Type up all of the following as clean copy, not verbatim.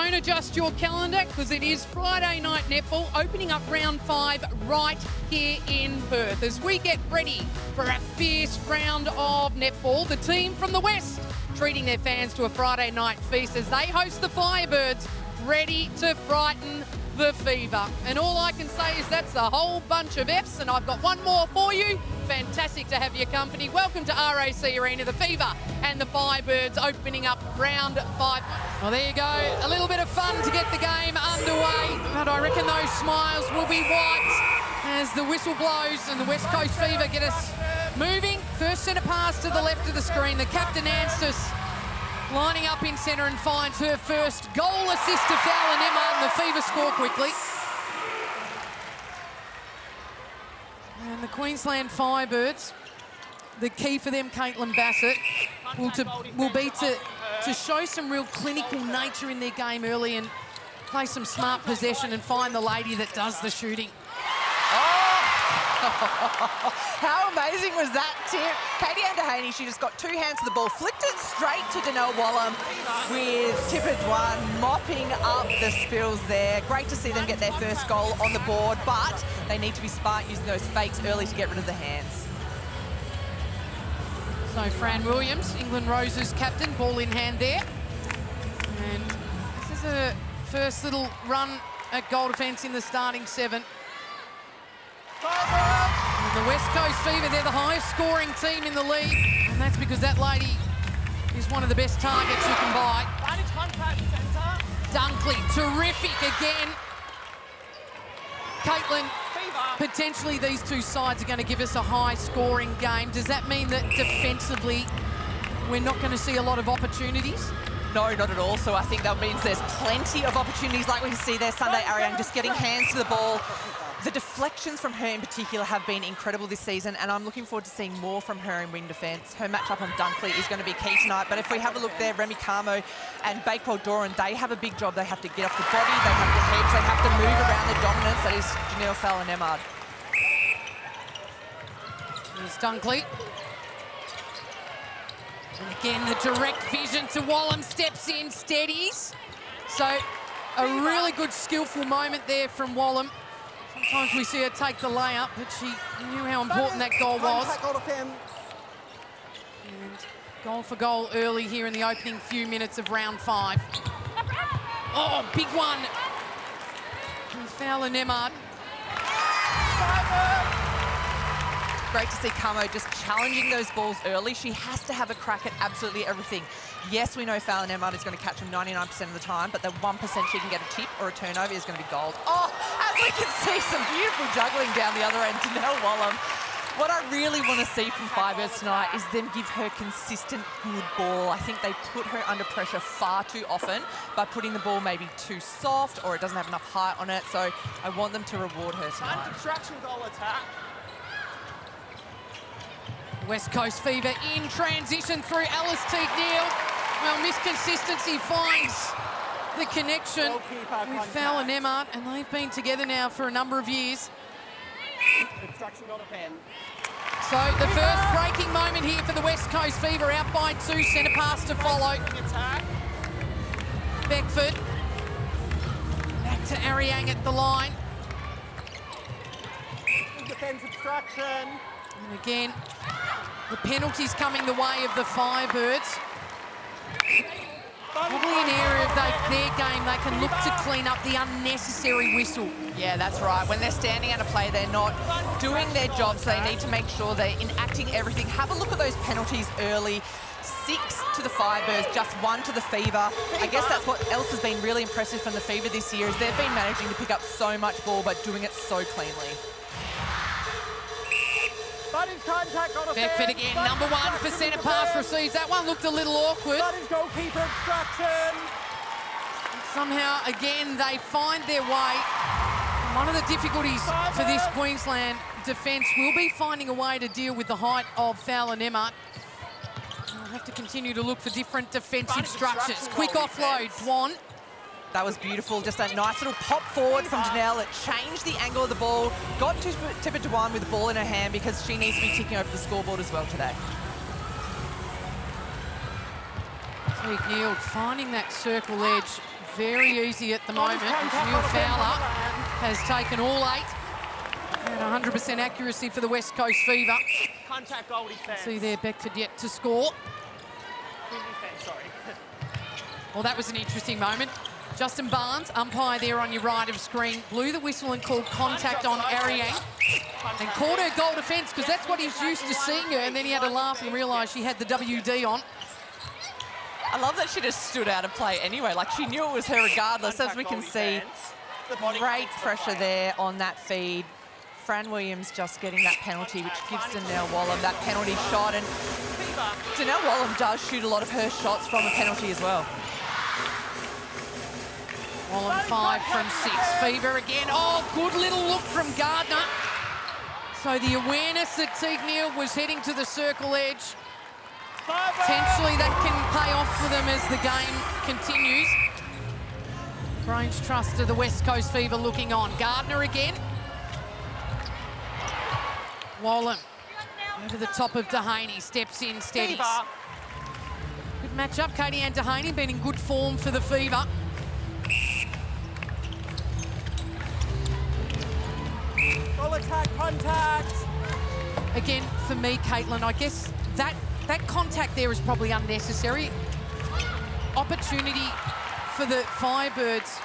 Don't adjust your calendar because it is Friday night netball opening up round 5 right here in Perth as we get ready for a fierce round of netball. The team from the West treating their fans to a Friday night feast as they host the Firebirds, ready to frighten the Fever. And all I can say is that's a whole bunch of Fs, and I've got one more for you. Fantastic to have your company. Welcome to RAC Arena, the Fever and the Firebirds opening up round 5. Well, there you go. A little bit of fun to get the game underway, but I reckon those smiles will be wiped as the whistle blows and the West Coast Fever get us moving. First centre pass to the left of the screen. The captain Anstis lining up in centre and finds her first goal assist to Fowler Nemart, and the Fever score quickly. And the Queensland Firebirds, the key for them, Caitlin Bassett, will be to show some real clinical nature in their game early and play some smart possession and find the lady that does the shooting. How amazing was that tip? Katie Anderhaney, she just got two hands to the ball, flicked it straight to Danelle Wallam with Tipper Dwan mopping up the spills there. Great to see them get their first goal on the board, but they need to be smart using those fakes early to get rid of the hands. So Fran Williams, England Roses captain, ball in hand there. And this is a first little run at goal defence in the starting 7. And the West Coast Fever, they're the highest scoring team in the league, and that's because that lady is one of the best targets you can buy. Dunkley, terrific again. Caitlin, potentially these two sides are going to give us a high scoring game. Does that mean that defensively we're not going to see a lot of opportunities? No, not at all. So I think that means there's plenty of opportunities like we see there. Sunday Aryang just getting hands to the ball. The deflections from her in particular have been incredible this season, and I'm looking forward to seeing more from her in wing defence. Her matchup on Dunkley is going to be key tonight, but if we have a look there, Remy Camo and Bakewell Doran, they have a big job. They have to get off the body, they have to hedge, they have to move around the dominance. That is Janelle Fowler-Nemard. Here's Dunkley. And again, the direct vision to Wallam, steps in, steadies. So a really good skillful moment there from Wallam. Sometimes we see her take the layup, but she knew how important that goal was. And goal for goal early here in the opening few minutes of round 5. Oh, big one from Fowler-Nemard. Great to see Camo just challenging those balls early. She has to have a crack at absolutely everything. Yes, we know Fowler-Nemard is going to catch them 99% of the time, but the 1% she can get a tip or a turnover is going to be gold. Oh, as we can see, some beautiful juggling down the other end. Danelle Wallam. What I really want to see from Firebirds tonight is them give her consistent good ball. I think they put her under pressure far too often by putting the ball maybe too soft or it doesn't have enough height on it. So I want them to reward her tonight. Distraction goal attack. West Coast Fever in transition through Alice Teague-Neal. Well, Miss Consistency finds the connection with Fowler-Nemard, and they've been together now for a number of years. So the first breaking moment here for the West Coast Fever, out by 2, centre pass to follow. Beckford. Back to Aryang at the line. Defense obstruction. And again, the penalties coming the way of the Firebirds. Probably an area of their game they can look to clean up the unnecessary whistle. Yeah, that's right. When they're standing out of play, they're not doing their job, so they need to make sure they're enacting everything. Have a look at those penalties early. 6 to the Firebirds, just 1 to the Fever. I guess that's what else has been really impressive from the Fever this year, is they've been managing to pick up so much ball, but doing it so cleanly. Beckford again, number 1 for centre pass receives. That one looked a little awkward. Goalkeeper obstruction. Somehow, again, they find their way. One of the difficulties for this Queensland defence will be finding a way to deal with the height of Fowler-Nemard. They'll have to continue to look for different defensive structures. Quick offload, Dwan. That was beautiful. Just a nice little pop forward from Janelle. It changed the angle of the ball. Got to Tipper Dwan with the ball in her hand because she needs to be ticking over the scoreboard as well today. Teague-Neal finding that circle edge very easy at the moment. Jill Fowler has taken all 8 and 100% accuracy for the West Coast Fever. Contact goal defence. See there, Beckford yet to score. Defence, sorry. Well, that was an interesting moment. Justin Barnes, umpire there on your right of screen, blew the whistle and called contact on Aryang and called her goal defence because that's what he's used to seeing her, and then he had to laugh and realise she had the WD on. I love that she just stood out of play anyway. Like, she knew it was her regardless, as we can see. Great pressure there on that feed. Fran Williams just getting that penalty, which gives Donnell Wallam that penalty shot. And Donnell Wallam does shoot a lot of her shots from a penalty as well. Wallam 5 from 6. Fever again. Oh, good little look from Gardner. So the awareness that Teague Neal was heading to the circle edge, potentially that can pay off for them as the game continues. Grange Trust of the West Coast Fever looking on. Gardner again. Wallam over the top of Dehaney. Steps in, steadies. Good matchup. Katie Ann Dehaney been in good form for the Fever. Goal attack, contact. Again, for me, Caitlin, I guess that contact there is probably unnecessary. Opportunity for the Firebirds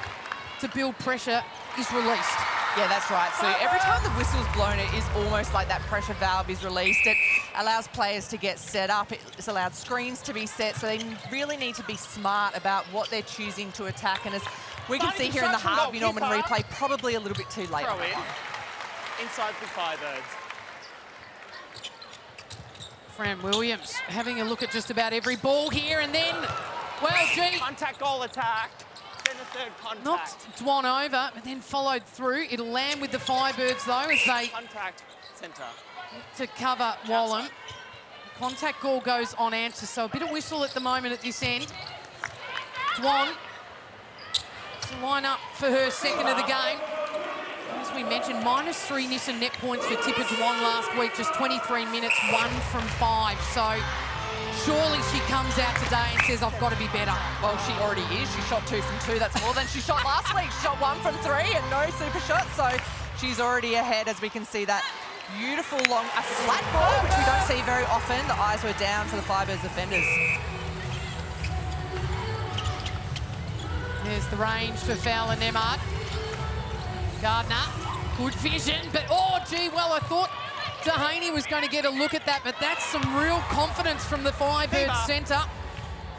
to build pressure is released. Yeah, that's right. So every time the whistle's blown, it is almost like that pressure valve is released. It allows players to get set up. It's allowed screens to be set. So they really need to be smart about what they're choosing to attack. And as we can see here in the Harvey Norman replay, probably a little bit too late. Throw in. Inside the Firebirds. Fran Williams having a look at just about every ball here, and then, well, gee, Contact goal attack. Then a third contact. knocked Dwan over, but then followed through. It'll land with the Firebirds, though, as they Contact centre. to cover Wallam. Contact call goes on answer, so a bit of whistle at the moment at this end. Dwan to line up for her second of the game. As we mentioned, -3 Nissan net points for Tipper Dwan last week, just 23 minutes, 1 from 5. So surely she comes out today and says, I've got to be better. Well, she already is. She shot 2 from 2. That's more than she shot last week. She shot 1 from 3 and no super shot. So she's already ahead, as we can see that beautiful long, a flat ball, which we don't see very often. The eyes were down for the Firebirds defenders. There's the range for Fowler Nemard. Gardner, good vision, but oh, gee, well, I thought Dehaney was going to get a look at that, but that's some real confidence from the Firebird centre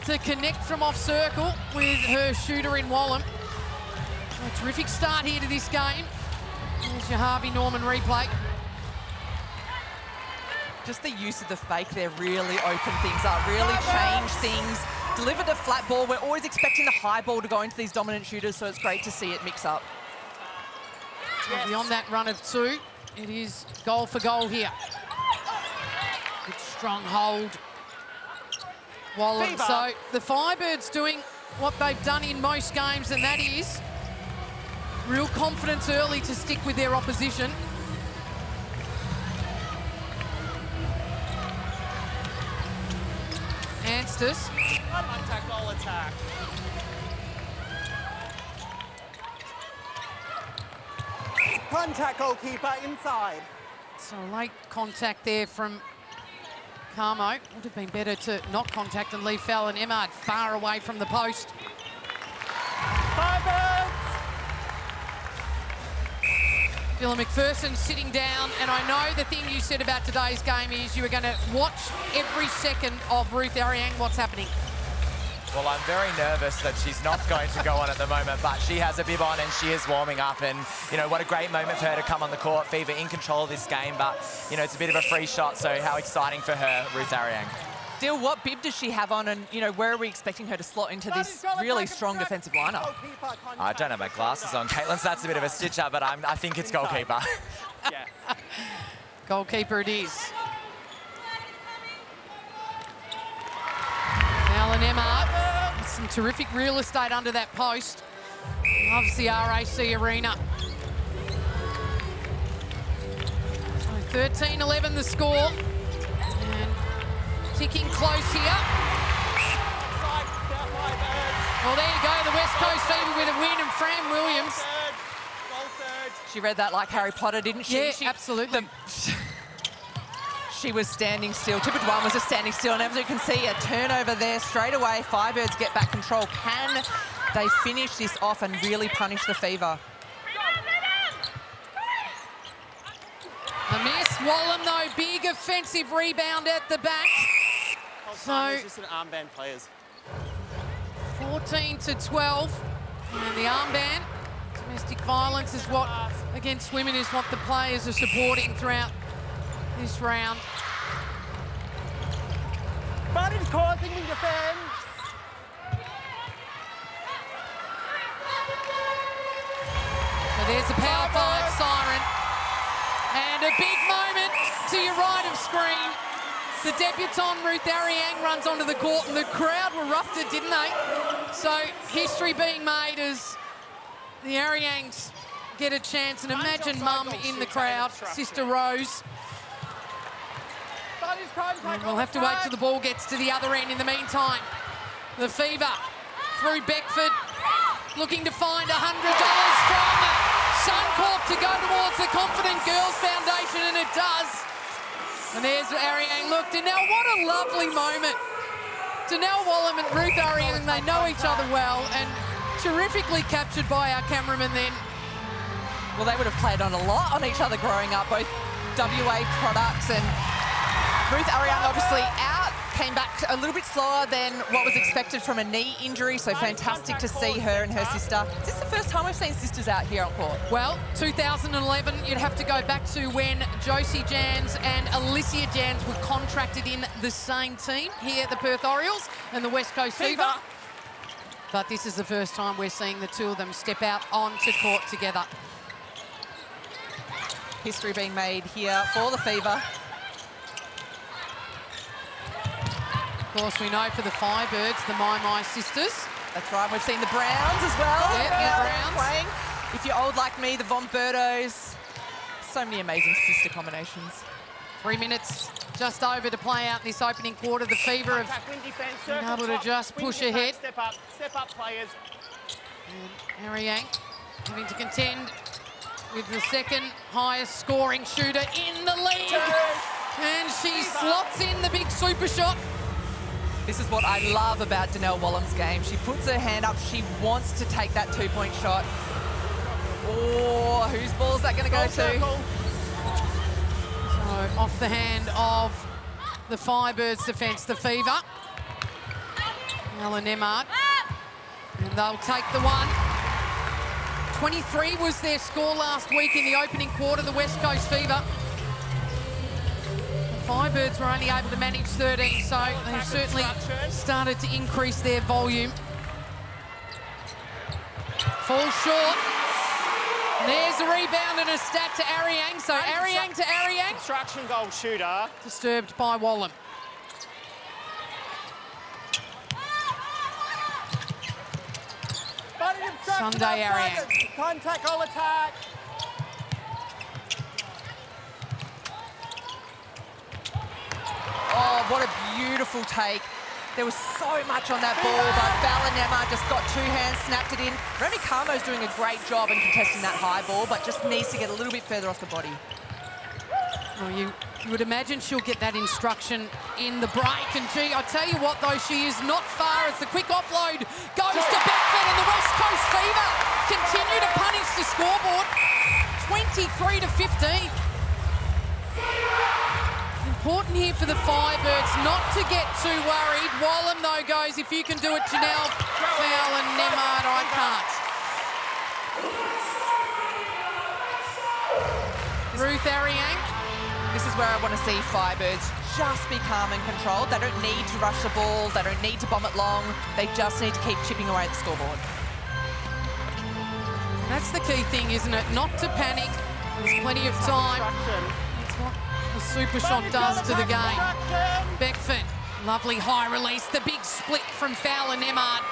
to connect from off circle with her shooter in Wallam. A terrific start here to this game. There's your Harvey Norman replay. Just the use of the fake there really opened things up, really changed things, delivered a flat ball. We're always expecting the high ball to go into these dominant shooters, so it's great to see it mix up. Yes. Beyond that run of 2, it is goal for goal here. Good strong hold. Wallam. So the Firebirds doing what they've done in most games, and that is real confidence early to stick with their opposition. Anstis. Contact goal attack. Contact goalkeeper inside. So late contact there from Carmo. Would have been better to not contact and leave Fallon Emmard far away from the post. Firebirds! Dylan McPherson sitting down, and I know the thing you said about today's game is you were going to watch every second of Ruth Aryang. What's happening? Well, I'm very nervous that she's not going to go on at the moment, but she has a bib on and she is warming up, and, you know, what a great moment for her to come on the court. Fever in control of this game, but, you know, it's a bit of a free shot, so how exciting for her, Ruth Aryang. Dill, what bib does she have on, and, you know, where are we expecting her to slot into this really strong defensive lineup? I don't have my glasses on, Caitlin, so that's a bit of a stitch-up, but I think it's goalkeeper. Yes. Goalkeeper it is. Alan Emmard, some terrific real estate under that post. Loves the RAC arena. So 13-11 the score. And ticking close here. Well, there you go. The West Coast Fever Fran Williams. Third. Goal third. She read that like Harry Potter, didn't she? Yeah, absolutely. She was standing still. Tippett one was just standing still, and as you can see, a turnover there straight away. Firebirds get back control. Can they finish this off and really punish the Fever? The miss. Wallam, though, big offensive rebound at the back. So it's just an armband players. 14 to 12. And the armband, domestic violence is what, against women, is what the players are supporting throughout this round. But it's causing the defense. So there's the Power 5 siren. And a big moment to your right of screen. The debutante Ruth Aryang runs onto the court, and the crowd were roughed it, didn't they? So history being made as the Aryangs get a chance, and imagine Mum in the crowd, Sister Rose. And we'll have to wait till the ball gets to the other end. In the meantime, the Fever through Beckford, looking to find $100 from Suncorp to go towards the Confident Girls Foundation, and it does. And there's Aryang. Look, Danelle, what a lovely moment. Danelle Wallam and Ruth Aryang, they know each other well, and terrifically captured by our cameraman then. Well, they would have played on a lot on each other growing up, both WA products, and Ruth Aryang obviously out, came back a little bit slower than what was expected from a knee injury, so fantastic to see her and her sister. Is this the first time we've seen sisters out here on court? Well, 2011, you'd have to go back to when Josie Jans and Alicia Jans were contracted in the same team here at the Perth Orioles and the West Coast Fever. But this is the first time we're seeing the two of them step out onto court together. History being made here for the Fever. Of course, we know for the Firebirds, the My sisters. That's right, we've seen the Browns as well. Yeah, the Browns. Playing. If you're old like me, the Von Bertos. So many amazing sister combinations. 3 minutes just over to play out in this opening quarter. The Fever have been able to just push ahead. Step up players. And Aryang having to contend with the second highest scoring shooter in the league. And she slots in the big super shot. This is what I love about Danelle Wallam's game. She puts her hand up. She wants to take that two-point shot. Oh, whose ball is that going to go to? So off the hand of the Firebirds defence, the Fever. Alan Emmard. And they'll take the one. 23 was their score last week in the opening quarter, the West Coast Fever. Firebirds were only able to manage 13, so they've certainly started to increase their volume. Fall short. And there's a rebound and a stat to Aryang. So Aryang to Aryang. Construction goal shooter. Disturbed by Wallam. Sunday Aryang. Contact goal attack. Oh, what a beautiful take. There was so much on that ball, but Fallon Emmard just got two hands, snapped it in. Remy Carmo's doing a great job in contesting that high ball, but just needs to get a little bit further off the body. Well, you would imagine she'll get that instruction in the break. And gee, I tell you what, though, she is not far as the quick offload goes to Beckford, and the West Coast Fever continue to punish the scoreboard. 23 to 15. Important here for the Firebirds not to get too worried. Wallam, though, goes, if you can do it, Janelle, Fallon, Emmard, I can't. Ruth Aryang. This is where I want to see Firebirds just be calm and controlled. They don't need to rush the ball. They don't need to bomb it long. They just need to keep chipping away at the scoreboard. That's the key thing, isn't it? Not to panic. There's plenty of time. That's what the super shot does to the game. Beckford, lovely high release. The big split from Fallon Emmard.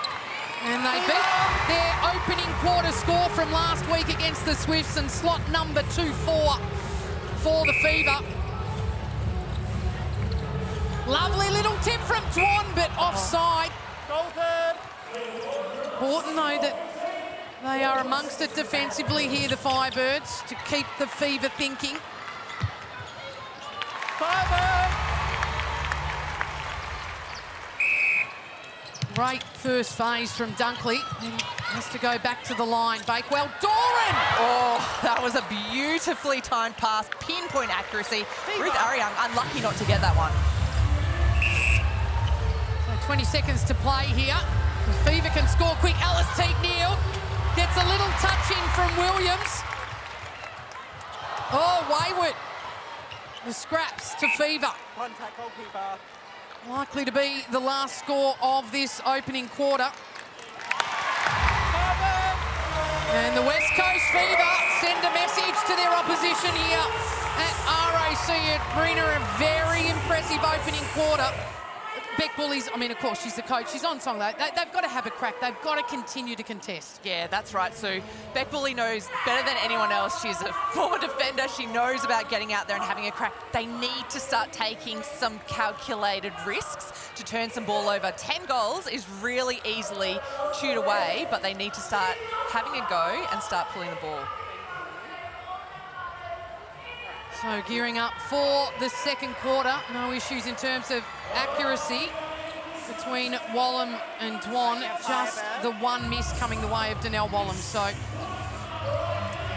And they beat their opening quarter score from last week against the Swifts, and slot number 2-4 for the Fever. Lovely little tip from Dwan, but offside. Important, though, that They are amongst it defensively here, the Firebirds, to keep the Fever thinking. Firebirds! Great first phase from Dunkley. And has to go back to the line. Bakewell, Doran! Oh, that was a beautifully timed pass, pinpoint accuracy. Ruth Aryang, unlucky not to get that one. So 20 seconds to play here. The Fever can score quick. Alice Teague-Neal gets a little touch in from Williams. Oh, Wayward. The scraps to Fever. Contact goalkeeper. Likely to be the last score of this opening quarter. And the West Coast Fever send a message to their opposition here at RAC at Marina. A very impressive opening quarter. Beck Bullies, I mean, of course, she's the coach. She's on song, though. They've got to have a crack. They've got to continue to contest. Yeah, that's right, Sue. Beck Bully knows better than anyone else. She's a former defender. She knows about getting out there and having a crack. They need to start taking some calculated risks to turn some ball over. 10 goals is really easily chewed away, but they need to start having a go and start pulling the ball. So gearing up for the second quarter. No issues in terms of accuracy between Wallam and Dwan. Just the one miss coming the way of Donnell Wallam. So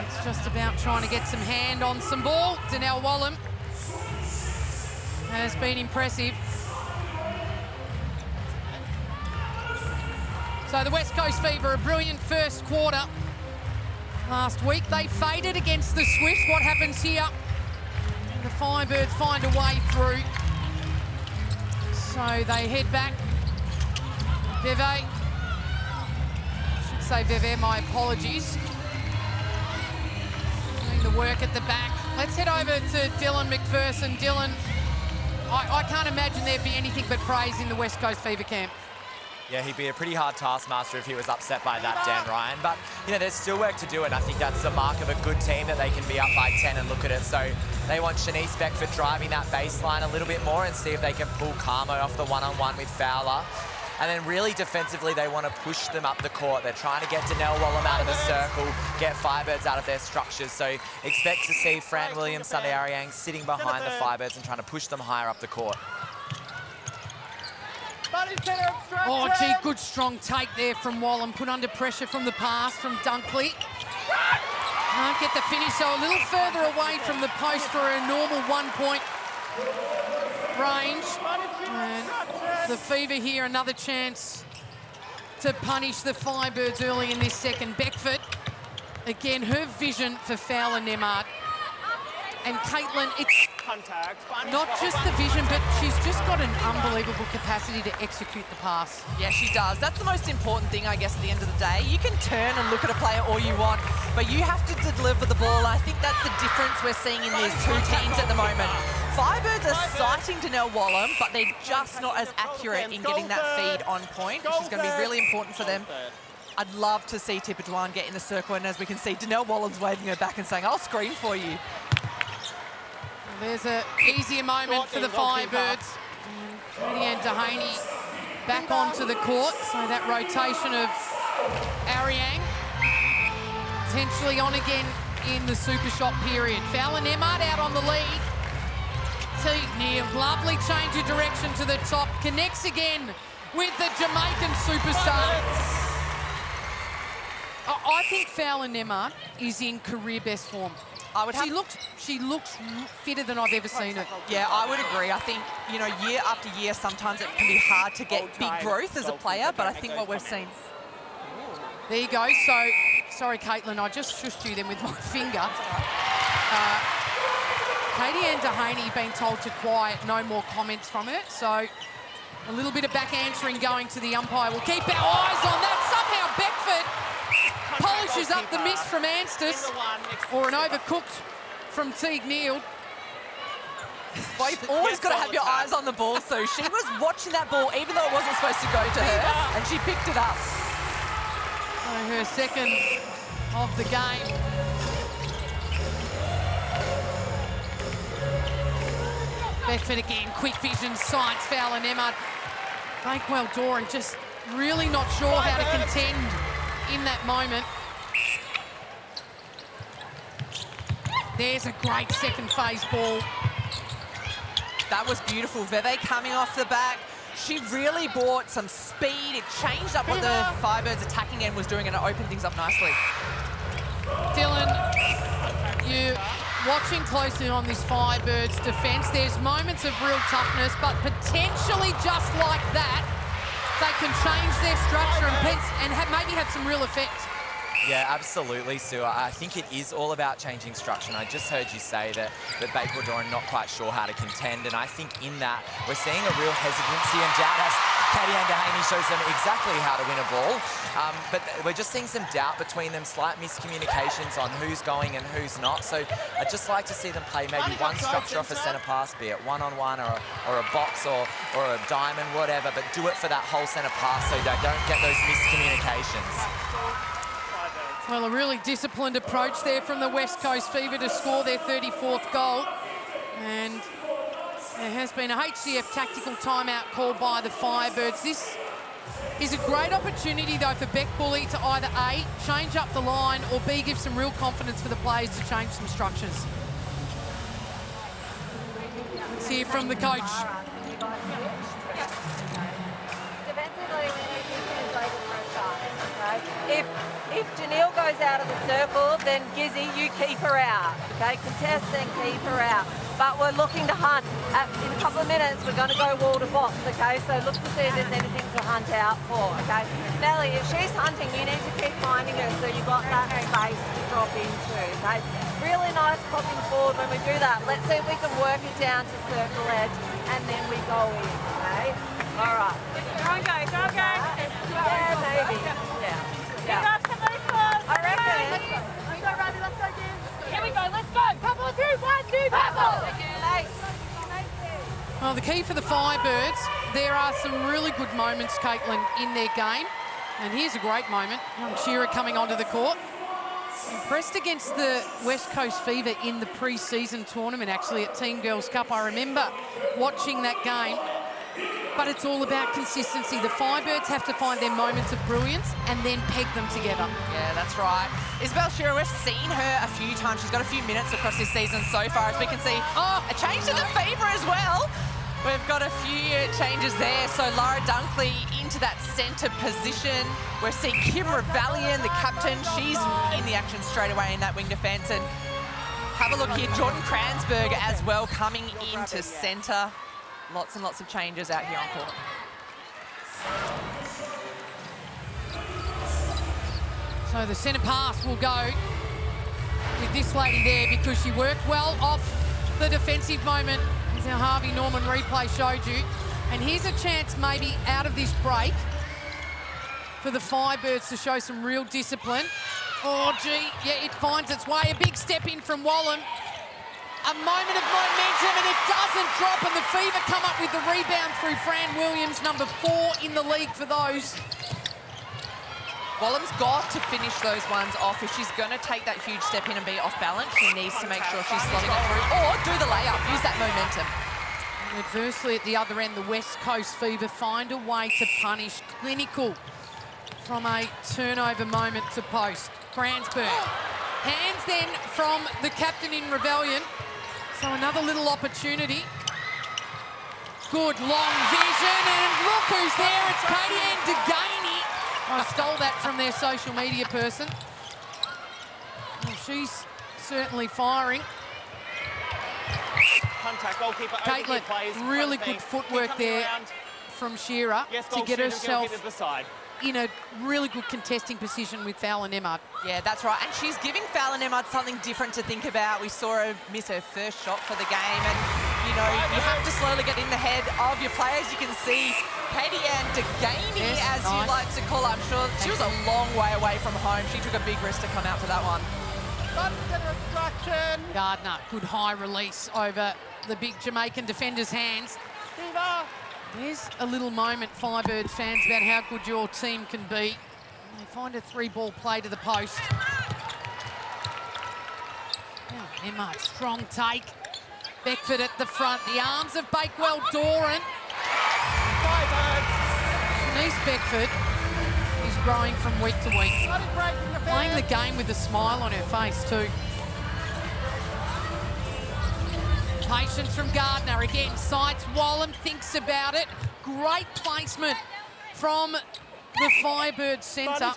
it's just about trying to get some hand on some ball. Donnell Wallam has been impressive. So the West Coast Fever, a brilliant first quarter last week. They faded against the Swifts. What happens here? The Firebirds find a way through. So they head back. Veve. I should say Veve, my apologies. Doing the work at the back. Let's head over to Dylan McPherson. Dylan, I can't imagine there'd be anything but praise in the West Coast Fever camp. Yeah, he'd be a pretty hard taskmaster if he was upset by that, Dan Ryan. But, you know, there's still work to do, and I think that's the mark of a good team, that they can be up by 10 and look at it. So they want Shanice Beckford driving that baseline a little bit more and see if they can pull Carmo off the one-on-one with Fowler. And then really defensively, they want to push them up the court. They're trying to get Donnell Wallam out of the circle, get Firebirds out of their structures. So expect to see Fran Williams, Sunday Aryang sitting behind the Firebirds and trying to push them higher up the court. Oh, gee, good strong take there from Wallam. Put under pressure from the pass from Dunkley. Can't get the finish, so a little further away from the post for a normal 1 point range. And the Fever here, another chance to punish the Firebirds early in this second. Beckford, again, her vision for Fowler Nemard. And Caitlin, it's not just the vision, but she's just got an unbelievable capacity to execute the pass. Yeah, she does. That's the most important thing, I guess, at the end of the day. You can turn and look at a player all you want, but you have to deliver the ball. I think that's the difference we're seeing in these two teams at the moment. Firebirds are sighting Donnell Wallam, but they're just not as accurate in getting that feed on point, which is going to be really important for them. I'd love to see Tipper Dwan get in the circle, and as we can see, Donnell Wallam's waving her back and saying, I'll screen for you. There's an easier moment for the Firebirds. Katie Dehaney back onto the court. So that rotation of Aryang potentially on again in the super shot period. Fowler Nemard out on the lead. Teague-Neal, lovely change of direction to the top. Connects again with the Jamaican superstar. I think Fowler Nemard is in career best form. She looks fitter than I've ever seen her. Yeah, I would agree. I think, you know, year after year, sometimes it can be hard to get big growth as a player, but I think what we've seen... There you go. So, sorry, Caitlin, I just shushed you then with my finger. Katie Dehaney being told to quiet, no more comments from her. So, a little bit of back answering going to the umpire. We'll keep our eyes on that. Somehow Beckford polishes up the miss from Anstis, or an overcooked from Teague-Neal. Well, you've always got to have your eyes on the ball, so she was watching that ball even though it wasn't supposed to go to her, and she picked it up. So her second of the game. Beckford again, quick vision, sights Fowler Nemard. Bakewell Doran just really not sure how to contend in that moment. There's a great second phase ball. That was beautiful. Veve coming off the back. She really brought some speed. It changed up what the Firebirds attacking end was doing, and it opened things up nicely. Dylan, you watching closely on this Firebirds defence. There's moments of real toughness, but potentially just like that, they can change their structure and maybe have some real effect. Yeah, absolutely, Sue. I think it is all about changing structure. And I just heard you say that Bakewell are not quite sure how to contend. And I think in that, we're seeing a real hesitancy and doubt as Aryang shows them exactly how to win a ball. But we're just seeing some doubt between them, slight miscommunications on who's going and who's not. So I'd just like to see them play maybe one structure off a centre pass, be it one-on-one or a box or a diamond, whatever, but do it for that whole centre pass so they don't get those miscommunications. Well, a really disciplined approach there from the West Coast Fever to score their 34th goal. And there has been a HCF tactical timeout called by the Firebirds. This is a great opportunity, though, for Beck Bully to either A, change up the line, or B, give some real confidence for the players to change some structures. Let's hear from the coach. Defensively, we need to play the pressure, okay? If Janelle goes out of the circle, then Gizzy, you keep her out, okay? Contest, then keep her out. But we're looking to hunt. In a couple of minutes, we're going to go wall to box, okay? So look to see if there's anything to hunt out for, okay? Melly, if she's hunting, you need to keep finding her so you've got that space to drop into, okay? Really nice popping forward when we do that. Let's see if we can work it down to circle edge, and then we go in, okay? All right. Go, go. Yeah, maybe. Yeah. Yeah. I reckon. Let's go, Robbie. Let's go, Jim. Here we go. Let's go. Couple of two. 1, 2, couple. Well, the key for the Firebirds, there are some really good moments, Caitlin, in their game. And here's a great moment. Young Shearer coming onto the court. Impressed against the West Coast Fever in the pre-season tournament, actually, at Team Girls Cup. I remember watching that game. But it's all about consistency. The Firebirds have to find their moments of brilliance and then peg them together. Yeah, that's right. Isabel Shearer, we've seen her a few times. She's got a few minutes across this season so far, as we can see. Oh, a change to the Fever as well. We've got a few changes there. So Lara Dunkley into that centre position. We're seeing Kim Revalian, the captain. She's in the action straight away in that wing defence. And have a look here, Jordan Kransberg as well coming into centre. Lots and lots of changes out here on court. So the centre pass will go with this lady there because she worked well off the defensive moment, as our Harvey Norman replay showed you. And here's a chance maybe out of this break for the Firebirds to show some real discipline. Oh, gee, yeah, it finds its way. A big step in from Wallam. A moment of momentum, and it doesn't drop, and the Fever come up with the rebound through Fran Williams, number 4 in the league for those. Wallam's got to finish those ones off. If she's going to take that huge step in and be off balance, she needs to make sure she's slotting it through, or do the layup, use that momentum. And adversely, at the other end, the West Coast Fever find a way to punish Clinical from a turnover moment to post. Kransberg. Hands then from the captain in Rebellion. So another little opportunity. Good long vision, and look who's there. It's Katie-Ann Deganey. I stole that from their social media person. Well, she's certainly firing. Contact, goalkeeper. Caitlin, really good footwork there from Shearer to get herself in a really good contesting position with Fallon Emmard. Yeah, that's right. And she's giving Fallon Emmard something different to think about. We saw her miss her first shot for the game. And, you know, you have to slowly get in the head of your players. You can see Katie-Ann Deganey, as you like to call her. I'm sure she was a long way away from home. She took a big risk to come out for that one. Gardner, good high release over the big Jamaican defender's hands. There's a little moment, Firebirds fans, about how good your team can be. They find a 3-ball play to the post. Oh, Emma, strong take. Beckford at the front. The arms of Bakewell Doran. Denise Beckford is growing from week to week. Playing the game with a smile on her face too. Patience from Gardner. Again, sides Wallum, thinks about it. Great placement from the Firebirds centre.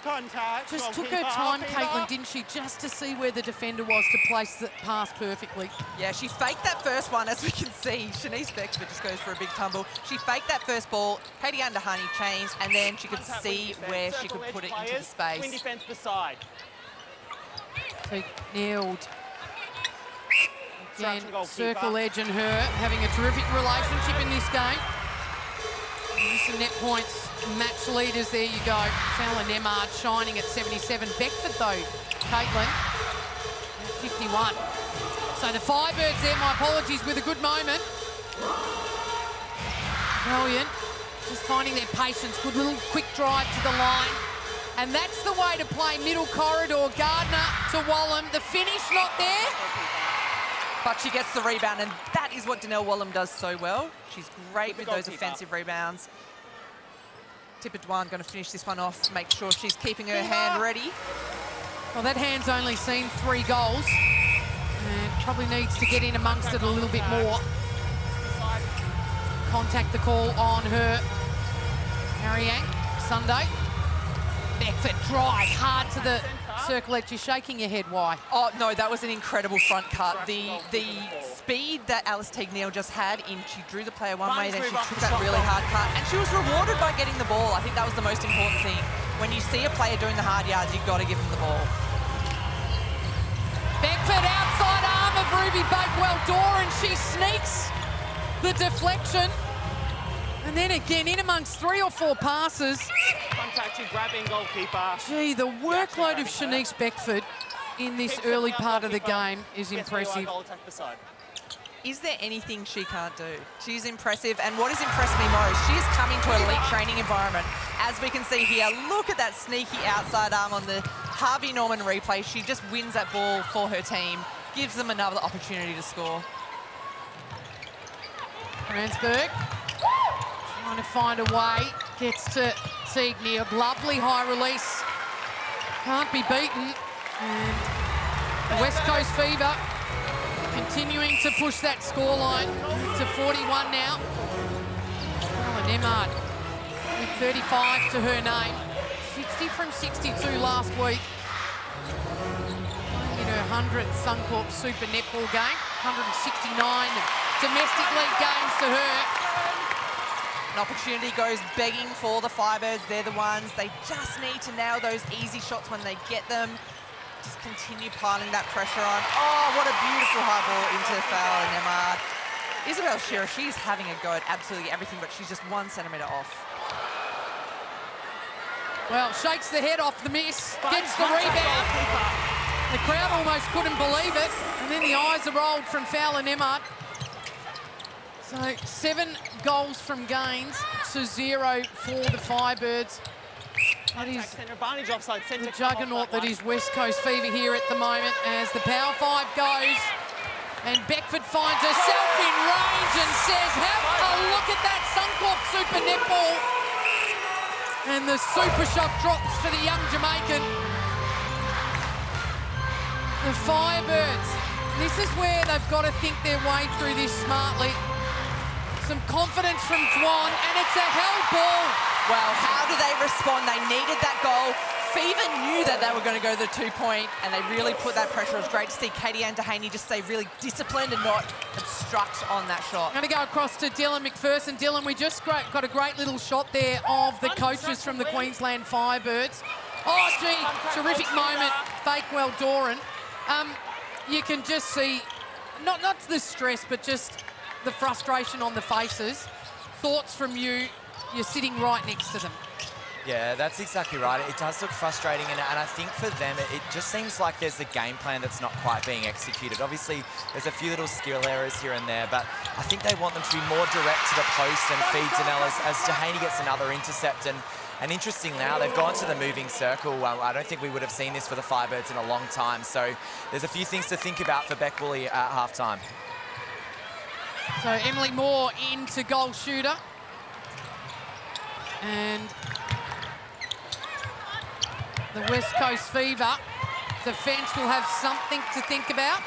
Just took her time, Caitlin, didn't she? Just to see where the defender was to place the pass perfectly. Yeah, she faked that first one, as we can see. Shanice Beckford just goes for a big tumble. She faked that first ball. Katie Underhoney changed, and then she could see where she could put it into the space. Twin defence beside. So nailed. Again, Instruction goalkeeper. Circle Edge and her having a terrific relationship in this game. Some net points, match leaders, there you go. Fowler Nemard shining at 77. Beckford though, Caitlin, at 51. So the Firebirds there, my apologies, with a good moment. Brilliant. Just finding their patience. Good little quick drive to the line. And that's the way to play middle corridor. Gardner to Wallum. The finish not there. But she gets the rebound, and that is what Donnell Wallum does so well. She's great with those offensive rebounds. Tipper Dwan going to finish this one off, make sure she's keeping her hand ready. Well, that hand's only seen 3 goals and probably needs to get in amongst it a little bit more. Contact the call on her. Aryang, Sunday. Beckford drive hard to the circle edge. You're shaking your head, why? Oh, no, that was an incredible front cut. The speed that Alice Teague-Neal just had in, she drew the player one way, then she took that really hard cut, and she was rewarded by getting the ball. I think that was the most important thing. When you see a player doing the hard yards, you've got to give them the ball. Beckford outside arm of Ruby Bakewell-Doran. She sneaks the deflection. And then again, in amongst 3 or 4 passes. Contact, grabbing goalkeeper. Gee, the workload of Shanice Beckford in this early part of the game is impressive. Is there anything she can't do? She's impressive, and what has impressed me most, she is coming to an elite training environment. As we can see here, look at that sneaky outside arm on the Harvey Norman replay. She just wins that ball for her team, gives them another opportunity to score. Ransburg trying to find a way, gets to Teague-Neal. Lovely high release, can't be beaten. And the West Coast Fever continuing to push that scoreline to 41 now. Nemard with 35 to her name. 60 from 62 last week. In her 100th Suncorp Super Netball game. 169 domestic league games to her. An opportunity goes begging for the Firebirds. They're the ones. They just need to nail those easy shots when they get them. Just continue piling that pressure on. Oh, what a beautiful high ball into Fowler Nemard. Isabel Shearer, she's having a go at absolutely everything, but she's just 1 centimetre off. Well, shakes the head off the miss, gets the rebound. The crowd almost couldn't believe it. And then the eyes are rolled from Fowler Nemard. So 7 goals from Gaines to 0 for the Firebirds. That is the juggernaut that is West Coast Fever here at the moment as the Power 5 goes. And Beckford finds herself in range and says, have a look at that Suncorp Super Netball. And the super shot drops for the young Jamaican. The Firebirds, this is where they've got to think their way through this smartly. Some confidence from Dwan, and it's a held ball. Well, how do they respond? They needed that goal. Fever knew that they were going to go to the 2-point, and they really put that pressure. It was great to see Katie Andahaney just stay really disciplined and not obstruct on that shot. I'm going to go across to Dylan McPherson. Dylan, we just got a great little shot there of the coaches from the Queensland Firebirds. Oh, gee, terrific moment, Bakewell-Doran. You can just see, not the stress, but just the frustration on the faces. Thoughts from you? You're sitting right next to them. Yeah, that's exactly right. It does look frustrating, and I think for them, it just seems like there's a game plan that's not quite being executed. Obviously, there's a few little skill errors here and there, but I think they want them to be more direct to the post and feed Donnell as Dehaney gets another intercept. And interesting now, they've gone to the moving circle. I don't think we would have seen this for the Firebirds in a long time. So there's a few things to think about for Beck Woolley at halftime. So Emily Moore into goal shooter. And the West Coast Fever defence will have something to think about.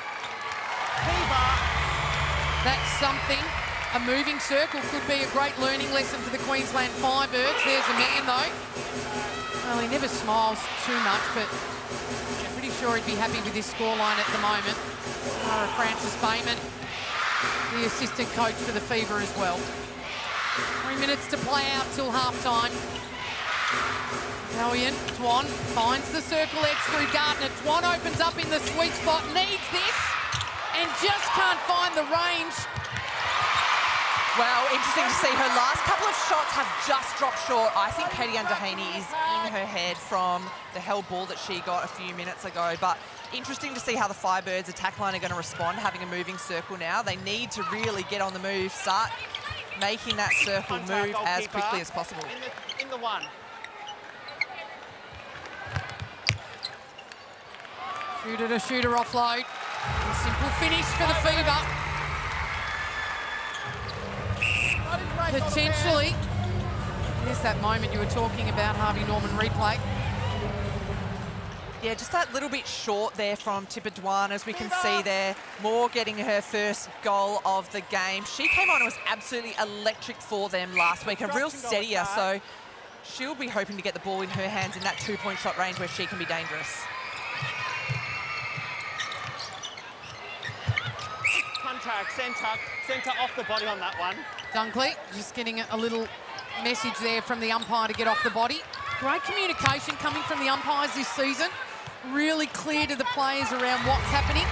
Fever That's something. A moving circle could be a great learning lesson for the Queensland Firebirds. There's a man, though. Well, he never smiles too much, but I'm pretty sure he'd be happy with his scoreline at the moment. Francis Bayman, the assistant coach for the Fever as well. 3 minutes to play out till half-time. Aryang, Twan finds the circle edge through Gardner. Twan opens up in the sweet spot, needs this, and just can't find the range. Well, interesting to see. Her last couple of shots have just dropped short. I think Katie Underhaney is in her head from the held ball that she got a few minutes ago. But interesting to see how the Firebirds attack line are going to respond, having a moving circle now. They need to really get on the move, start making that circle move as quickly as possible. In the one. Shooter to shooter offload. A simple finish for the Fever. Potentially, there's that moment you were talking about, Harvey Norman replay. Yeah, just that little bit short there from Tipper Dwan, as we can see there. Moore getting her first goal of the game. She came on and was absolutely electric for them last week, a real steadier, so she'll be hoping to get the ball in her hands in that two-point shot range where she can be dangerous. Contact, centre off the body on that one. Dunkley just getting a little message there from the umpire to get off the body. Great communication coming from the umpires this season. Really clear to the players around what's happening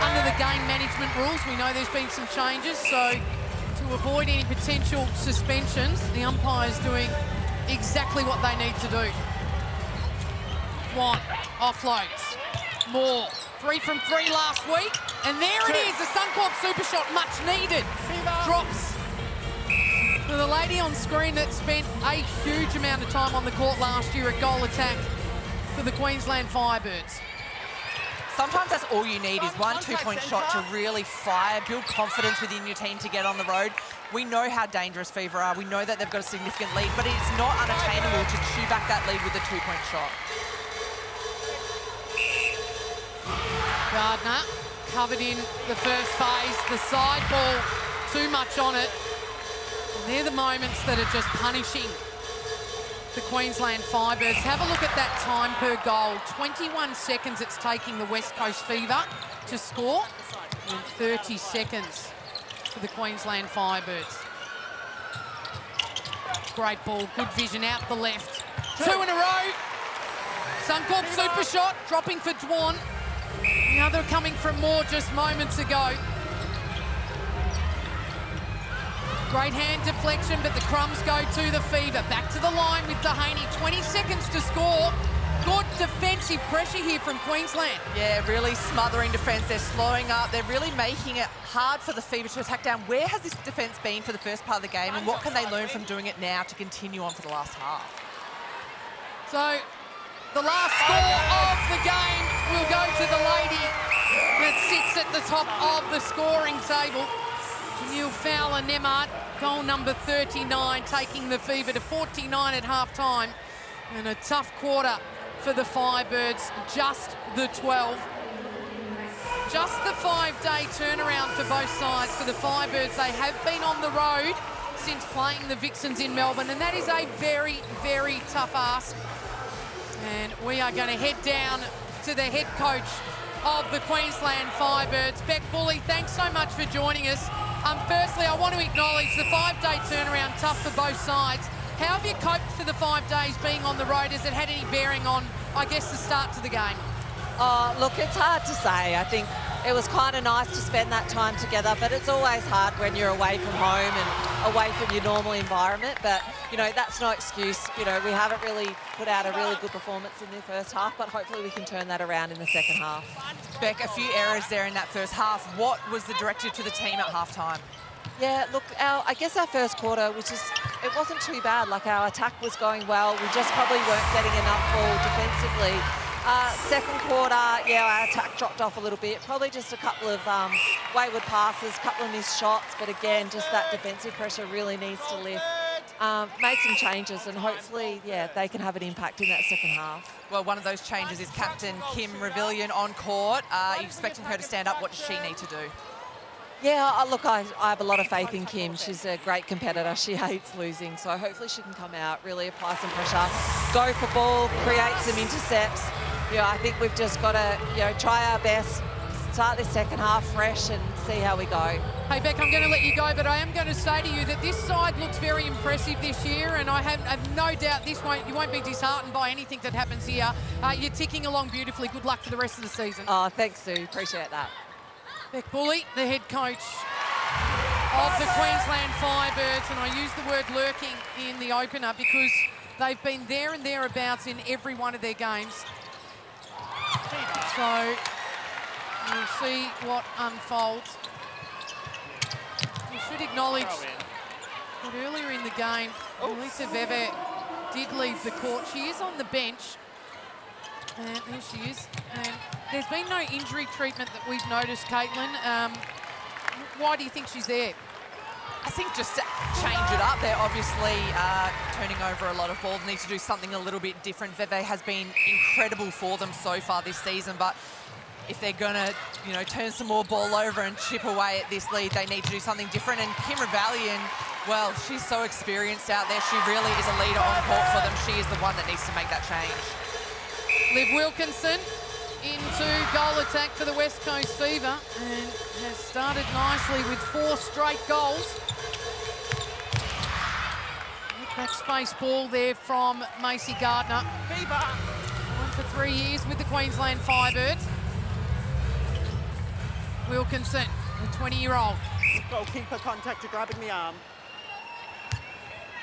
under the game management rules. We know there's been some changes, so to avoid any potential suspensions, the umpire's doing exactly what they need to do. One, offloads. Moore, 3 from 3 last week. And there it is, a Suncorp super shot, much needed. Drops for the lady on screen that spent a huge amount of time on the court last year at goal attack for the Queensland Firebirds. Sometimes that's all you need is one two-point shot to really fire, build confidence within your team to get on the road. We know how dangerous Fever are. We know that they've got a significant lead, but it's not unattainable to chew back that lead with a two-point shot. Gardner covered in the first phase. The side ball, too much on it. And they're the moments that are just punishing the Queensland Firebirds. Have a look at that time per goal. 21 seconds it's taking the West Coast Fever to score, and 30 seconds for the Queensland Firebirds. Great ball, good vision out the left. 2 in a row. Suncorp super shot, dropping for Dwan. Another coming from Moore just moments ago. Great hand deflection, but the crumbs go to the Fever. Back to the line with Dehaney. 20 seconds to score. Good defensive pressure here from Queensland. Yeah, really smothering defence. They're slowing up. They're really making it hard for the Fever to attack down. Where has this defence been for the first part of the game, and what can they learn from doing it now to continue on for the last half? So, the last score of the game will go to the lady that sits at the top of the scoring table. Neil Fowler-Nembhard, goal number 39, taking the Fever to 49 at half-time. And a tough quarter for the Firebirds, just the 12. Just the 5-day turnaround for both sides for the Firebirds. They have been on the road since playing the Vixens in Melbourne, and that is a very, very tough ask. And we are going to head down to the head coach of the Queensland Firebirds. Beck Bully, thanks so much for joining us. Firstly, I want to acknowledge the 5-day turnaround, tough for both sides. How have you coped for the 5 days being on the road? Has it had any bearing on, I guess, the start to the game? Look, it's hard to say. I think it was kind of nice to spend that time together, but it's always hard when you're away from home and away from your normal environment. But, you know, that's no excuse. You know, we haven't really put out a really good performance in the first half, but hopefully we can turn that around in the second half. Beck, a few errors there in that first half. What was the directive to the team at halftime? Yeah, look, I guess our first quarter, it wasn't too bad. Like, our attack was going well. We just probably weren't getting enough ball defensively. Second quarter, yeah, our attack dropped off a little bit. Probably just a couple of wayward passes, couple of missed shots. But again, just that defensive pressure really needs to lift. Made some changes, and hopefully, yeah, they can have an impact in that second half. Well, one of those changes is Captain Kim Revillion on court. Are you expecting her to stand up? What does she need to do? Yeah, look, I have a lot of faith in Kim. She's a great competitor. She hates losing, so hopefully she can come out, really apply some pressure, go for ball, create some intercepts. Yeah, I think we've just got to, try our best, start this second half fresh and see how we go. Hey, Beck, I'm going to let you go, but I am going to say to you that this side looks very impressive this year, and I have no doubt you won't be disheartened by anything that happens here. You're ticking along beautifully. Good luck for the rest of the season. Oh, thanks, Sue. Appreciate that. Beck Bully, the head coach of the Queensland Firebirds, and I use the word lurking in the opener because they've been there and thereabouts in every one of their games. So we'll see what unfolds. We should acknowledge that earlier in the game, Lisa Veve did leave the court. She is on the bench. And there she is. And there's been no injury treatment that we've noticed, Caitlin. Why do you think she's there? I think just to change it up. They're obviously turning over a lot of balls, need to do something a little bit different. Veve has been incredible for them so far this season, but if they're going to, turn some more ball over and chip away at this lead, they need to do something different. And Kim Ravalian, well, she's so experienced out there. She really is a leader on court for them. She is the one that needs to make that change. Liv Wilkinson into goal attack for the West Coast Fever and has started nicely with 4 straight goals. Back space ball there from Macy Gardner. Fever. On for 3 years with the Queensland Firebirds. Wilkinson, the 20-year-old. Goalkeeper contact to grabbing the arm.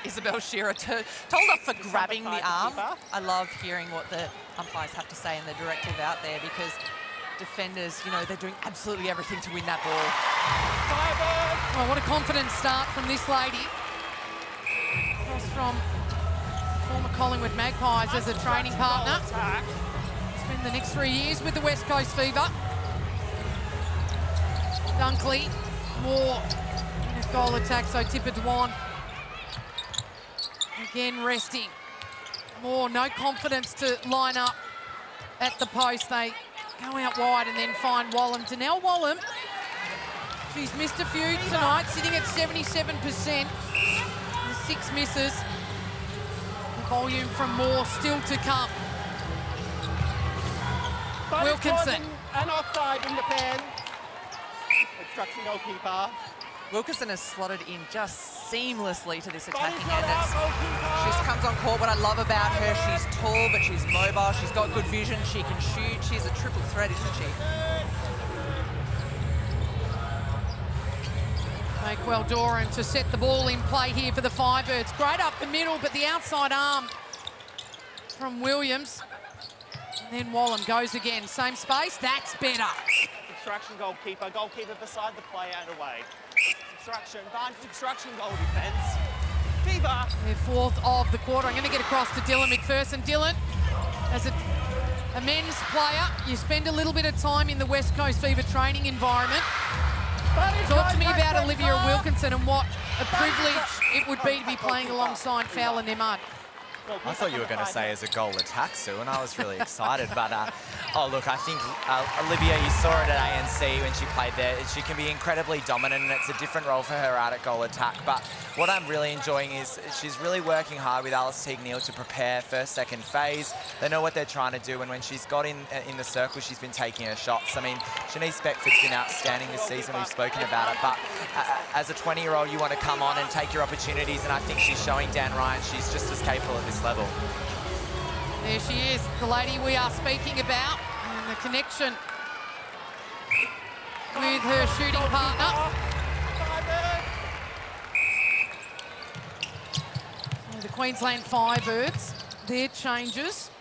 Isabel Shearer told off for grabbing the arm. I love hearing what the umpires have to say and the directive out there because defenders, they're doing absolutely everything to win that ball. Oh, what a confident start from this lady. Across from former Collingwood Magpies as a training partner. Spend the next 3 years with the West Coast Fever. Dunkley, Moore in a goal attack, so Tipper Dwan. Again resting. Moore, no confidence to line up at the post. They go out wide and then find Wallam. Danelle Wallam, she's missed a few tonight, sitting at 77%. 6 misses. The volume from Moore still to come. Wilkinson. And offside in the pen. Obstruction goalkeeper. Wilkinson has slotted in just seamlessly to this attacking end. She comes on court. What I love about her, she's tall, but she's mobile. She's got good vision. She can shoot. She's a triple threat, isn't she? Maquel Doran to set the ball in play here for the Firebirds. Great up the middle, but the outside arm from Williams. And then Wallam goes again. Same space. That's better. Obstruction goalkeeper. Goalkeeper beside the player and away. Obstruction. Vantage obstruction goal defence. Fever. Their 4th of the quarter. I'm going to get across to Dylan McPherson. Dylan, as a men's player, you spend a little bit of time in the West Coast Fever training environment. Talk to me about Olivia Wilkinson and what a privilege it would be to be playing alongside Fowler Nemad. I thought you were going to say as a goal attack, Sue, and I was really excited. But, oh, look, I think Olivia, you saw it at ANC when she played there. She can be incredibly dominant, and it's a different role for her out at goal attack. But what I'm really enjoying is she's really working hard with Alice Teague-Neal to prepare first, second phase. They know what they're trying to do, and when she's got in the circle, she's been taking her shots. I mean, Shanice Beckford's been outstanding this season. We've spoken about it. But as a 20-year-old, you want to come on and take your opportunities, and I think she's showing Dan Ryan she's just as capable at this level. There she is, the lady we are speaking about, and the connection with her shooting partner. So the Queensland Firebirds, their changes.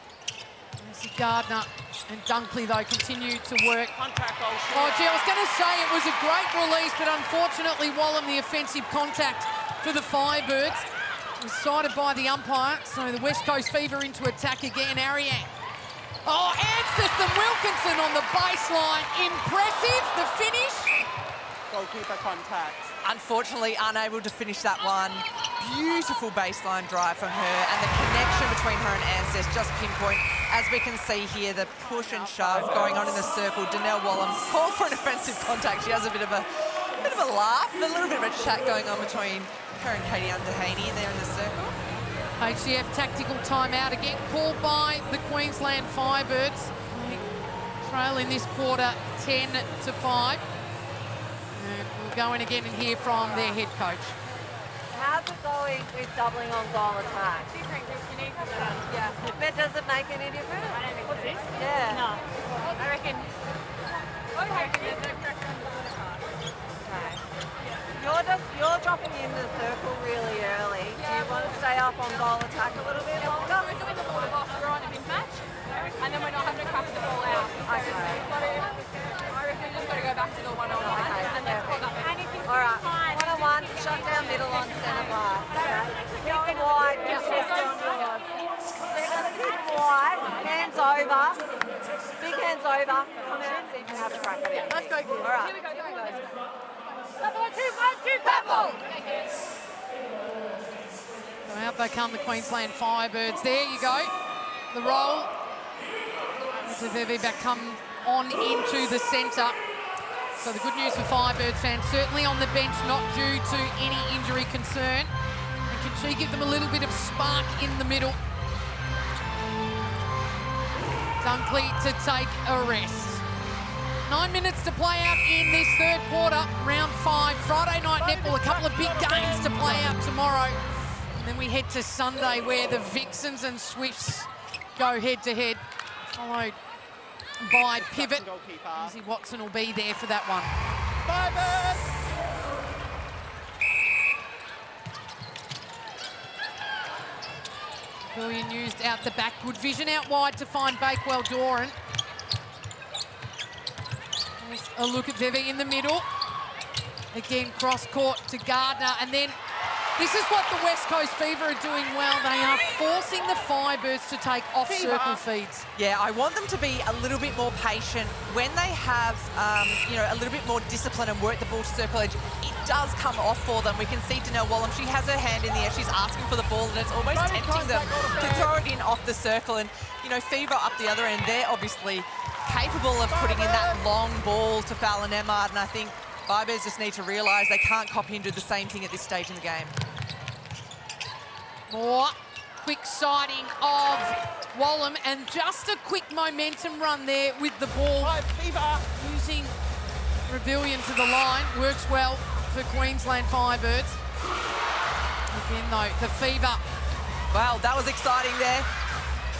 Macy Gardner and Dunkley, though, continue to work. Oh, gee, I was going to say it was a great release, but unfortunately, Wallam, the offensive contact for the Firebirds, was cited by the umpire, so the West Coast Fever into attack again. Aryang. Oh, Anseth Wilkinson on the baseline. Impressive, the finish. Goalkeeper contact. Unfortunately, unable to finish that one. Beautiful baseline drive from her, and the connection between her and Anseth just pinpoint. As we can see here, the push and shove going on in the circle. Danelle Wallam called for an offensive contact. She has a bit of a bit of a laugh, a little bit of a chat going on between her and Katie Underhaney there in the circle. HCF tactical timeout again called by the Queensland Firebirds. Trail in this quarter 10-5. And we'll go in again and hear from their head coach. How's it going with doubling on goal attack? Yeah. But does it make any difference? I don't think What's so. this? Yeah. No. I reckon there's no pressure on the water card. Okay. You're dropping into the circle really early. Do you want to stay up on goal attack a little bit longer? We're doing the water box, we're on a mismatch, and then we're not having to crack the ball out. Okay. I reckon we just got to go back to the one-on-one, Okay, and let's call that. And if you All right. One-on-one, shut down middle on centre bar. Okay. Keep them wide. Just rest on yours. They're going to keep them wide. Hands over. Big hands over. Come out so you can have a crack at it. Let's go. All right. Here we go. Level 1, 2, purple! So out they come, the Queensland Firebirds. There you go. The roll. Back come on into the centre. So the good news for Firebirds fans, certainly on the bench, not due to any injury concern. And can she give them a little bit of spark in the middle? Dunkley to take a rest. 9 minutes to play out in this third quarter, round 5. Friday night netball, a couple of big games to play out tomorrow. And then we head to Sunday where the Vixens and Swifts go head-to-head, followed by Pivot. Izzy Watson will be there for that one. Billion used out the back. Good vision out wide to find Bakewell Doran. There's a look at Veve in the middle. Again, cross court to Gardner. And then this is what the West Coast Fever are doing well. They are forcing the Firebirds to take off-circle feeds. Yeah, I want them to be a little bit more patient. When they have, a little bit more discipline and work the ball to circle edge, it does come off for them. We can see Danelle Wallam, she has her hand in the air, she's asking for the ball, and it's almost tempting them to throw it in off the circle. And, Fever up the other end, they're obviously capable of putting in that long ball to Fallon Emmard, and I think Firebirds just need to realise they can't copy and do the same thing at this stage in the game. More quick sighting of Wallam, and just a quick momentum run there with the ball. Using Rebellion to the line, works well for Queensland Firebirds. Again though, the Fever. Wow, that was exciting there.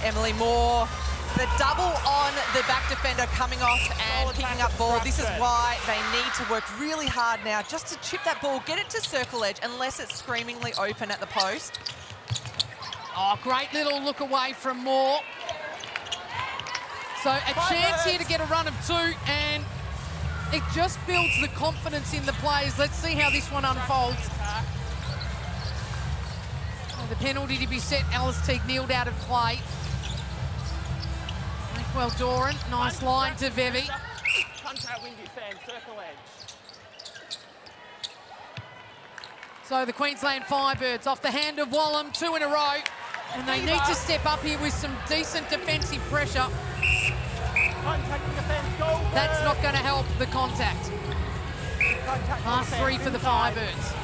Emily Moore, the double on the back defender coming off and picking up ball. This is why they need to work really hard now just to chip that ball, get it to circle edge, unless it's screamingly open at the post. Oh, great little look away from Moore. So a chance here to get a run of 2, and it just builds the confidence in the players. Let's see how this one unfolds. So the penalty to be set, Alice Teague kneeled out of play. Well, Doran, nice line to Veve. Contact windy fan, circle edge. So the Queensland Firebirds off the hand of Wallam, 2 in a row. And they need to step up here with some decent defensive pressure. Contact with defence, go. That's not going to help the contact. Last 3 for the Firebirds.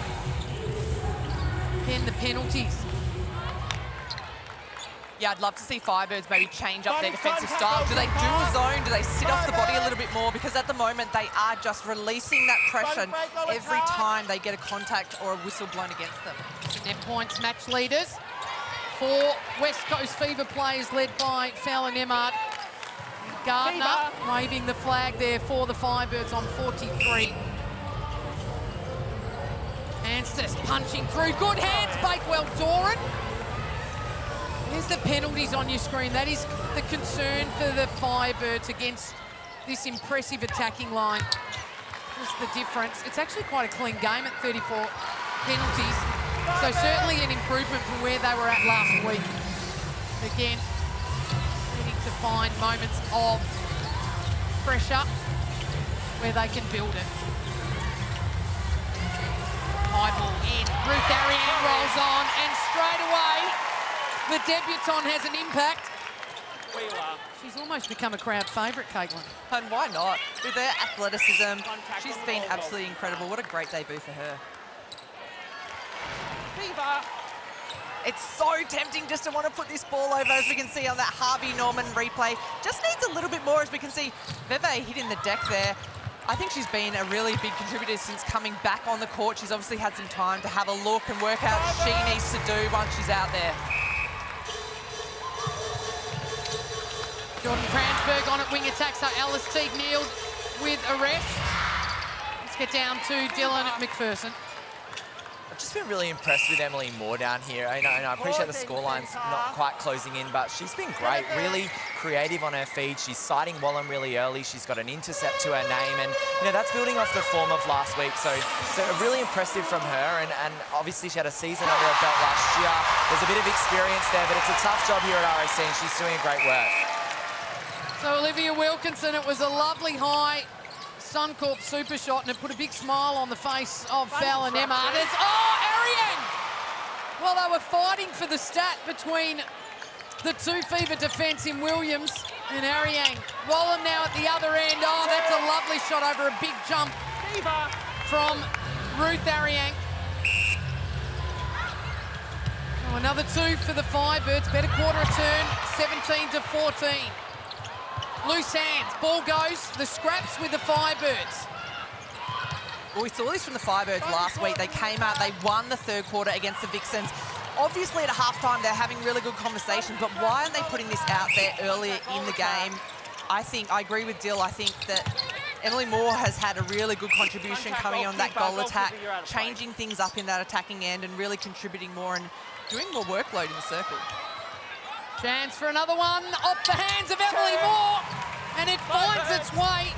Again, the penalties. Yeah, I'd love to see Firebirds maybe change up their defensive style. Do they do a zone? Do they sit off the body a little bit more? Because at the moment, they are just releasing that pressure every time they get a contact or a whistle blown against them. So net points match leaders. 4 West Coast Fever players led by Fallon Emmard. Gardner waving the flag there for the Firebirds on 43. Anstis punching through. Good hands, Bakewell Doran. There's the penalties on your screen. That is the concern for the Firebirds against this impressive attacking line. Just the difference. It's actually quite a clean game at 34 penalties. So certainly an improvement from where they were at last week. Again, needing to find moments of pressure where they can build it. High ball in. Ruth Aryang rolls on, and straight away the debutant has an impact. Wheeler. She's almost become a crowd favourite, Caitlin. And why not? With her athleticism, Contact she's on the been goal. absolutely incredible. What a great debut for her. Fever. It's so tempting just to want to put this ball over, as we can see on that Harvey Norman replay. Just needs a little bit more, as we can see Veve hitting the deck there. I think she's been a really big contributor since coming back on the court. She's obviously had some time to have a look and work out what she needs to do once she's out there. Jordan Kranzberg on at wing attack, so Alice Teague Neal with a rest. Let's get down to Dylan McPherson. I've just been really impressed with Emily Moore down here. I appreciate the scoreline's not quite closing in, but she's been great, really creative on her feed. She's sighting Wallam really early. She's got an intercept to her name, and that's building off the form of last week. So really impressive from her, and obviously she had a season under her belt last year. There's a bit of experience there, but it's a tough job here at RAC, and she's doing great work. So Olivia Wilkinson, it was a lovely high Suncorp super shot, and it put a big smile on the face of Fallon Emma. Aryang! Well, they were fighting for the stat between the two Fever defence in Williams and Aryang. Wallam now at the other end. Oh, that's a lovely shot over a big jump from Ruth Aryang. Oh, another two for the Firebirds. Better quarter return, 17-14. Loose hands, ball goes, the scraps with the Firebirds. Well, we saw this from the Firebirds last week. They came out, they won the third quarter against the Vixens. Obviously at halftime they're having really good conversations, but why aren't they putting this out there earlier in the game? I agree with Dill. I think that Emily Moore has had a really good contribution coming on that goal attack, changing things up in that attacking end and really contributing more and doing more workload in the circle. Chance for another one, off the hands of Emily Moore, and it finds its way.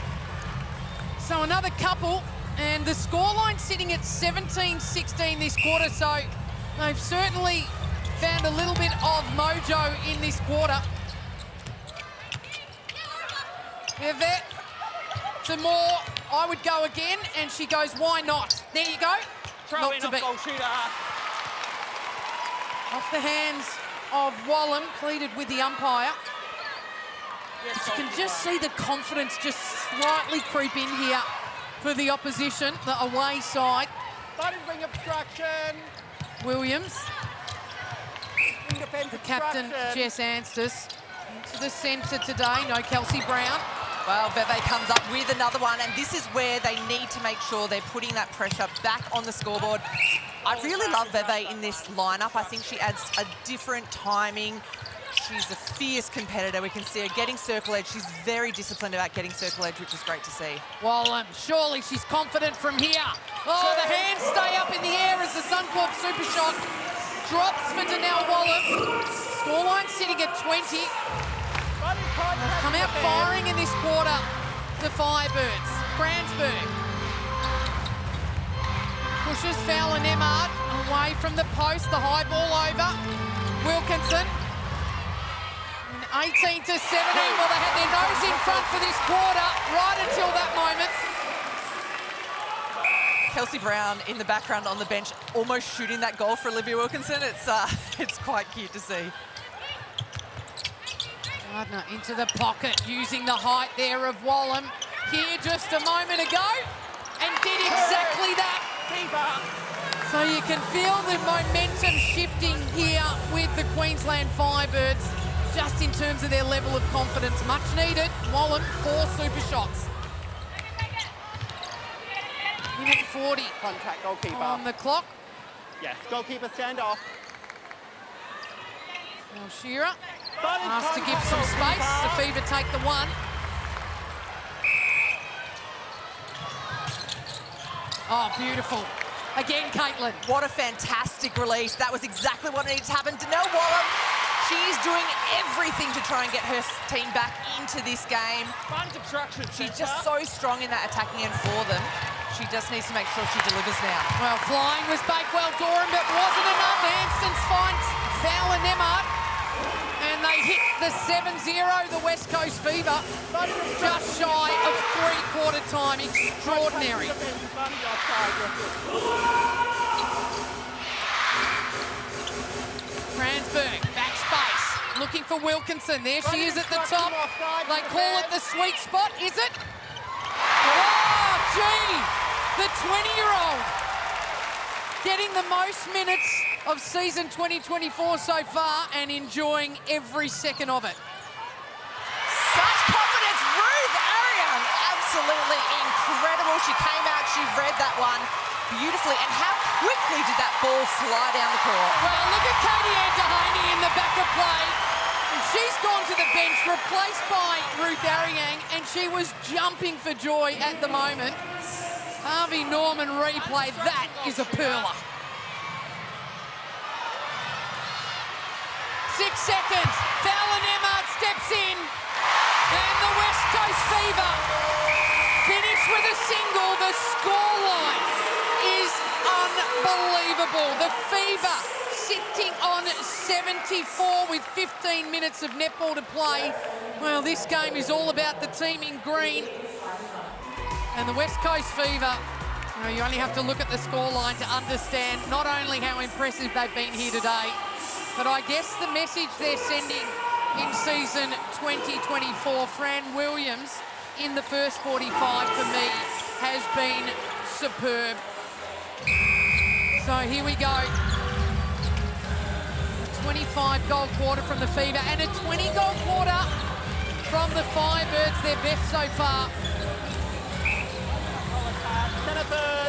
So another couple, and the scoreline sitting at 17-16 this quarter, so they've certainly found a little bit of mojo in this quarter. Yvette to Moore, I would go again, and she goes, why not? There you go, Throw in off goal shooter. Off the hands of Wallam, pleaded with the umpire. Yes, You can just see the confidence just slightly creep in here for the opposition, the away side. Starting ring obstruction. Williams, Ring defence the captain, obstruction. Jess Anstis, into the centre today, no Kelsey Brown. Well, Veve comes up with another one, and this is where they need to make sure they're putting that pressure back on the scoreboard. I really love Veve in this lineup. I think she adds a different timing. She's a fierce competitor. We can see her getting circle edge. She's very disciplined about getting circle edge, which is great to see. Wallam, surely she's confident from here. Oh, the hands stay up in the air as the Suncorp super shot drops for Danelle Wallam. Scoreline sitting at 20. They've come out firing in this quarter, the Firebirds. Kranzberg pushes Fallon Emmard away from the post, the high ball over. Wilkinson. 18-17, well, they had their nose in front for this quarter, right until that moment. Kelsey Brown in the background on the bench, almost shooting that goal for Olivia Wilkinson. It's quite cute to see. Gardner into the pocket, using the height there of Wallam here just a moment ago, and did exactly that. So you can feel the momentum shifting here with the Queensland Firebirds, just in terms of their level of confidence. Much needed. Wallam, 4 super shots. Minute 40 Contact goalkeeper. on the clock. Yes, goalkeeper stand off. Now Shearer asked to give some space. The Fever take the one. Oh, beautiful. Again, Caitlin. What a fantastic release. That was exactly what needed to happen. Danelle Wallam, she's doing everything to try and get her team back into this game. Sponge obstruction. She's just so strong in that attacking end for them. She just needs to make sure she delivers now. Well, flying was Bakewell-Doran, but wasn't enough. Anstons finds Fallon Emmard, and they hit the 7-0, the West Coast Fever, just shy of 3-quarter time. Extraordinary. Kranzberg, back space, looking for Wilkinson. There she is at the top. They call it the sweet spot, is it? Oh, gee! The 20-year-old getting the most minutes of season 2024 so far and enjoying every second of it. Such confidence. Ruth Aryang, absolutely incredible. She came out, she read that one beautifully. And how quickly did that ball fly down the court? Well, look at Katie Antahaney in the back of play. She's gone to the bench, replaced by Ruth Aryang, and she was jumping for joy at the moment. Harvey Norman replay, that is a pearler. 6 seconds, Fallon Emmard steps in, and the West Coast Fever finish with a single. The scoreline is unbelievable. The Fever sitting on 74 with 15 minutes of netball to play. Well, this game is all about the team in green. And the West Coast Fever, you only have to look at the scoreline to understand not only how impressive they've been here today, but I guess the message they're sending in season 2024, Fran Williams in the first 45 for me has been superb. So here we go. A 25-goal quarter from the Fever and a 20-goal quarter from the Firebirds, their best so far.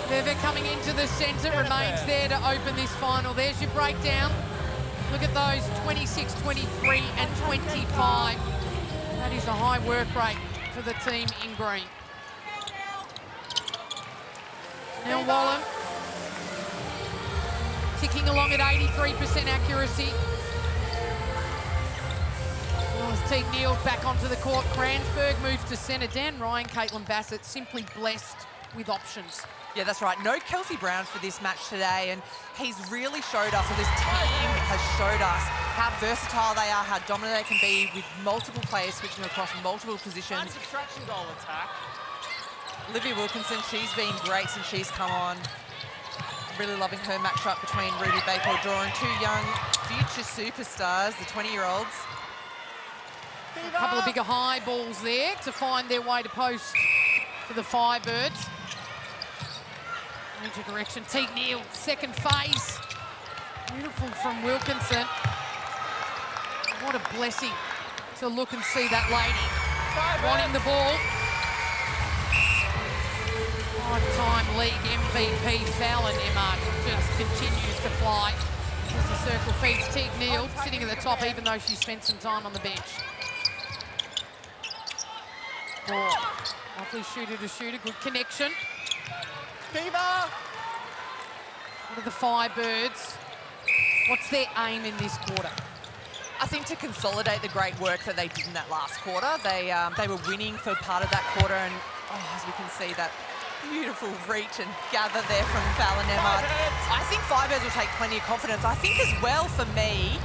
Bever coming into the centre, remains there to open this final. There's your breakdown. Look at those, 26, 23 and 25. That is a high work rate for the team in green. Now Wallen ticking along at 83% accuracy. As Teague Neal back onto the court, Kranzberg moves to centre. Dan Ryan, Caitlin Bassett simply blessed with options. Yeah, that's right. No Kelsey Brown for this match today, and he's really showed us, or this team has showed us, how versatile they are, how dominant they can be with multiple players switching across multiple positions. Subtraction goal attack. Olivia Wilkinson, she's been great since she's come on. Really loving her matchup between Ruby Baker, drawing two young future superstars, the 20-year-olds. A couple of bigger high balls there to find their way to post for the Firebirds. Major direction, Teague Neal, second phase. Beautiful from Wilkinson. What a blessing to look and see that lady wanting the ball. Five-time league MVP Fallon Emmard just continues to fly. As the circle feeds Teague Neal, sitting at the top even though she spent some time on the bench. Ball, lovely shooter to shooter, good connection. Fever! What are the Firebirds? What's their aim in this quarter? I think to consolidate the great work that they did in that last quarter. They were winning for part of that quarter, and as we can see, that beautiful reach and gather there from Fallon Emmard. I think Firebirds will take plenty of confidence. I think as well, for me,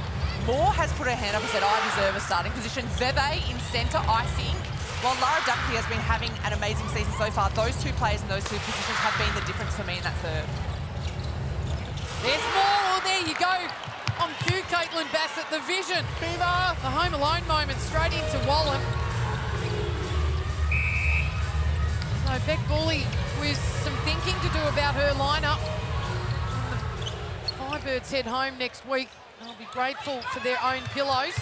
Moore has put her hand up and said, I deserve a starting position. Veve in centre, I think. While Lara Dunkley has been having an amazing season so far, those two players in those two positions have been the difference for me in that third. There's more. Oh, there you go. On cue, Caitlin Bassett, the vision. Fever. The home alone moment straight into Wallen. So Beck Bully with some thinking to do about her lineup. The Firebirds head home next week. They'll be grateful for their own pillows.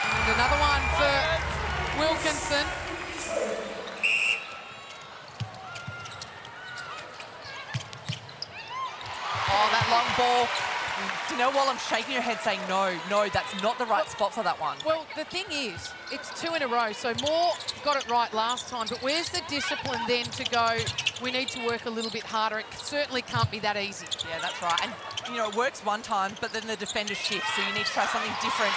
And another one for Wilkinson. Oh, that long ball. Janelle Wallen shaking her head saying, no, that's not the right spot for that one. Well, the thing is, it's two in a row, so Moore got it right last time, but where's the discipline then to go, we need to work a little bit harder? It certainly can't be that easy. Yeah, that's right. And, it works one time, but then the defender shifts, so you need to try something different.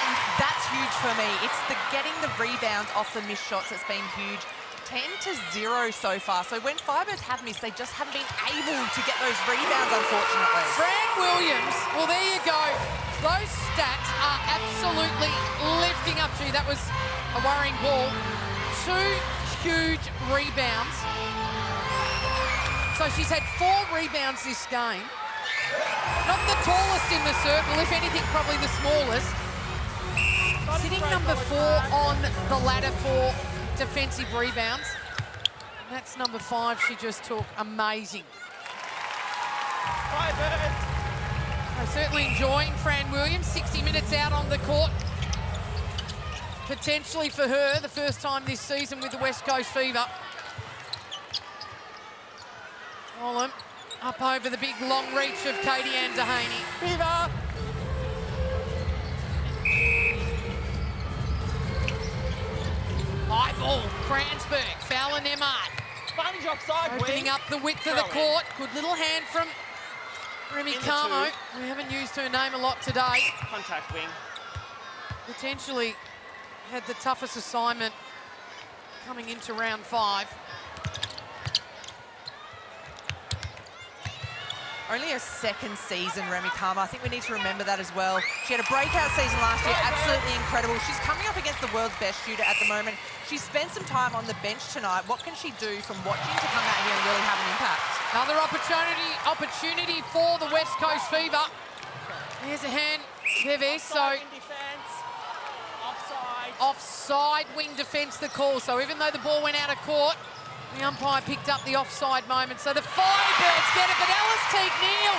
And that's huge for me. It's the getting the rebounds off the missed shots that's been huge. 10-0 so far. So when Firebirds have missed, they just haven't been able to get those rebounds, unfortunately. Fran Williams, well, there you go. Those stats are absolutely lifting up. Gee, that was a worrying ball. 2 huge rebounds. So she's had 4 rebounds this game. Not the tallest in the circle, if anything, probably the smallest. Sitting number 4 on the ladder for defensive rebounds. And that's number 5 she just took. Amazing. Firebirds. I'm certainly enjoying Fran Williams. 60 minutes out on the court. Potentially for her, the first time this season with the West Coast Fever. Olam up over the big long reach of Katie Ann Dehaney. Fever. High ball, Kranzberg, Fowler Nemard. Advantage offside, Opening wing. up the width of the Throw in. court. Good little hand from Remy In the Camo. two. We haven't used her name a lot today. Contact wing. Potentially had the toughest assignment coming into round 5. Only her second season, Remy Kama. I think we need to remember that as well. She had a breakout season last year, absolutely incredible. She's coming up against the world's best shooter at the moment. She spent some time on the bench tonight. What can she do from watching to come out here and really have an impact? Another opportunity for the West Coast Fever. There's a hand, Teves, so Offside in defence. Offside. offside wing defence the call. So even though the ball went out of court, the umpire picked up the offside moment. So the Firebirds get it, but Alice Teague-Neal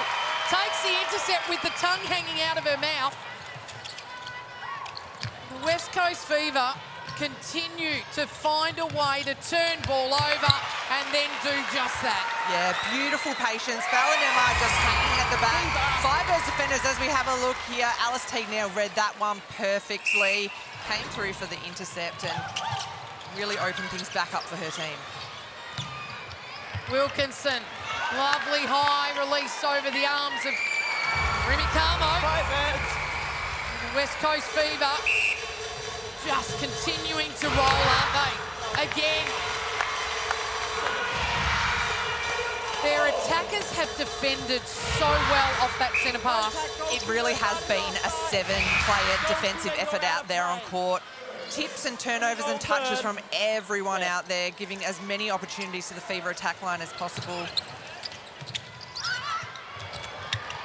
takes the intercept with the tongue hanging out of her mouth. The West Coast Fever continue to find a way to turn ball over and then do just that. Yeah, beautiful patience. Fowler Nemar just hanging at the back. Firebirds defenders, as we have a look here, Alice Teague-Neal read that one perfectly. Came through for the intercept and really opened things back up for her team. Wilkinson, lovely high release over the arms of Remy Camo. Firebirds. The West Coast Fever just continuing to roll, aren't they? Again. Their attackers have defended so well off that centre pass. It really has been a 7-player defensive effort out there on court. Tips and turnovers and touches from everyone out there, giving as many opportunities to the Fever attack line as possible.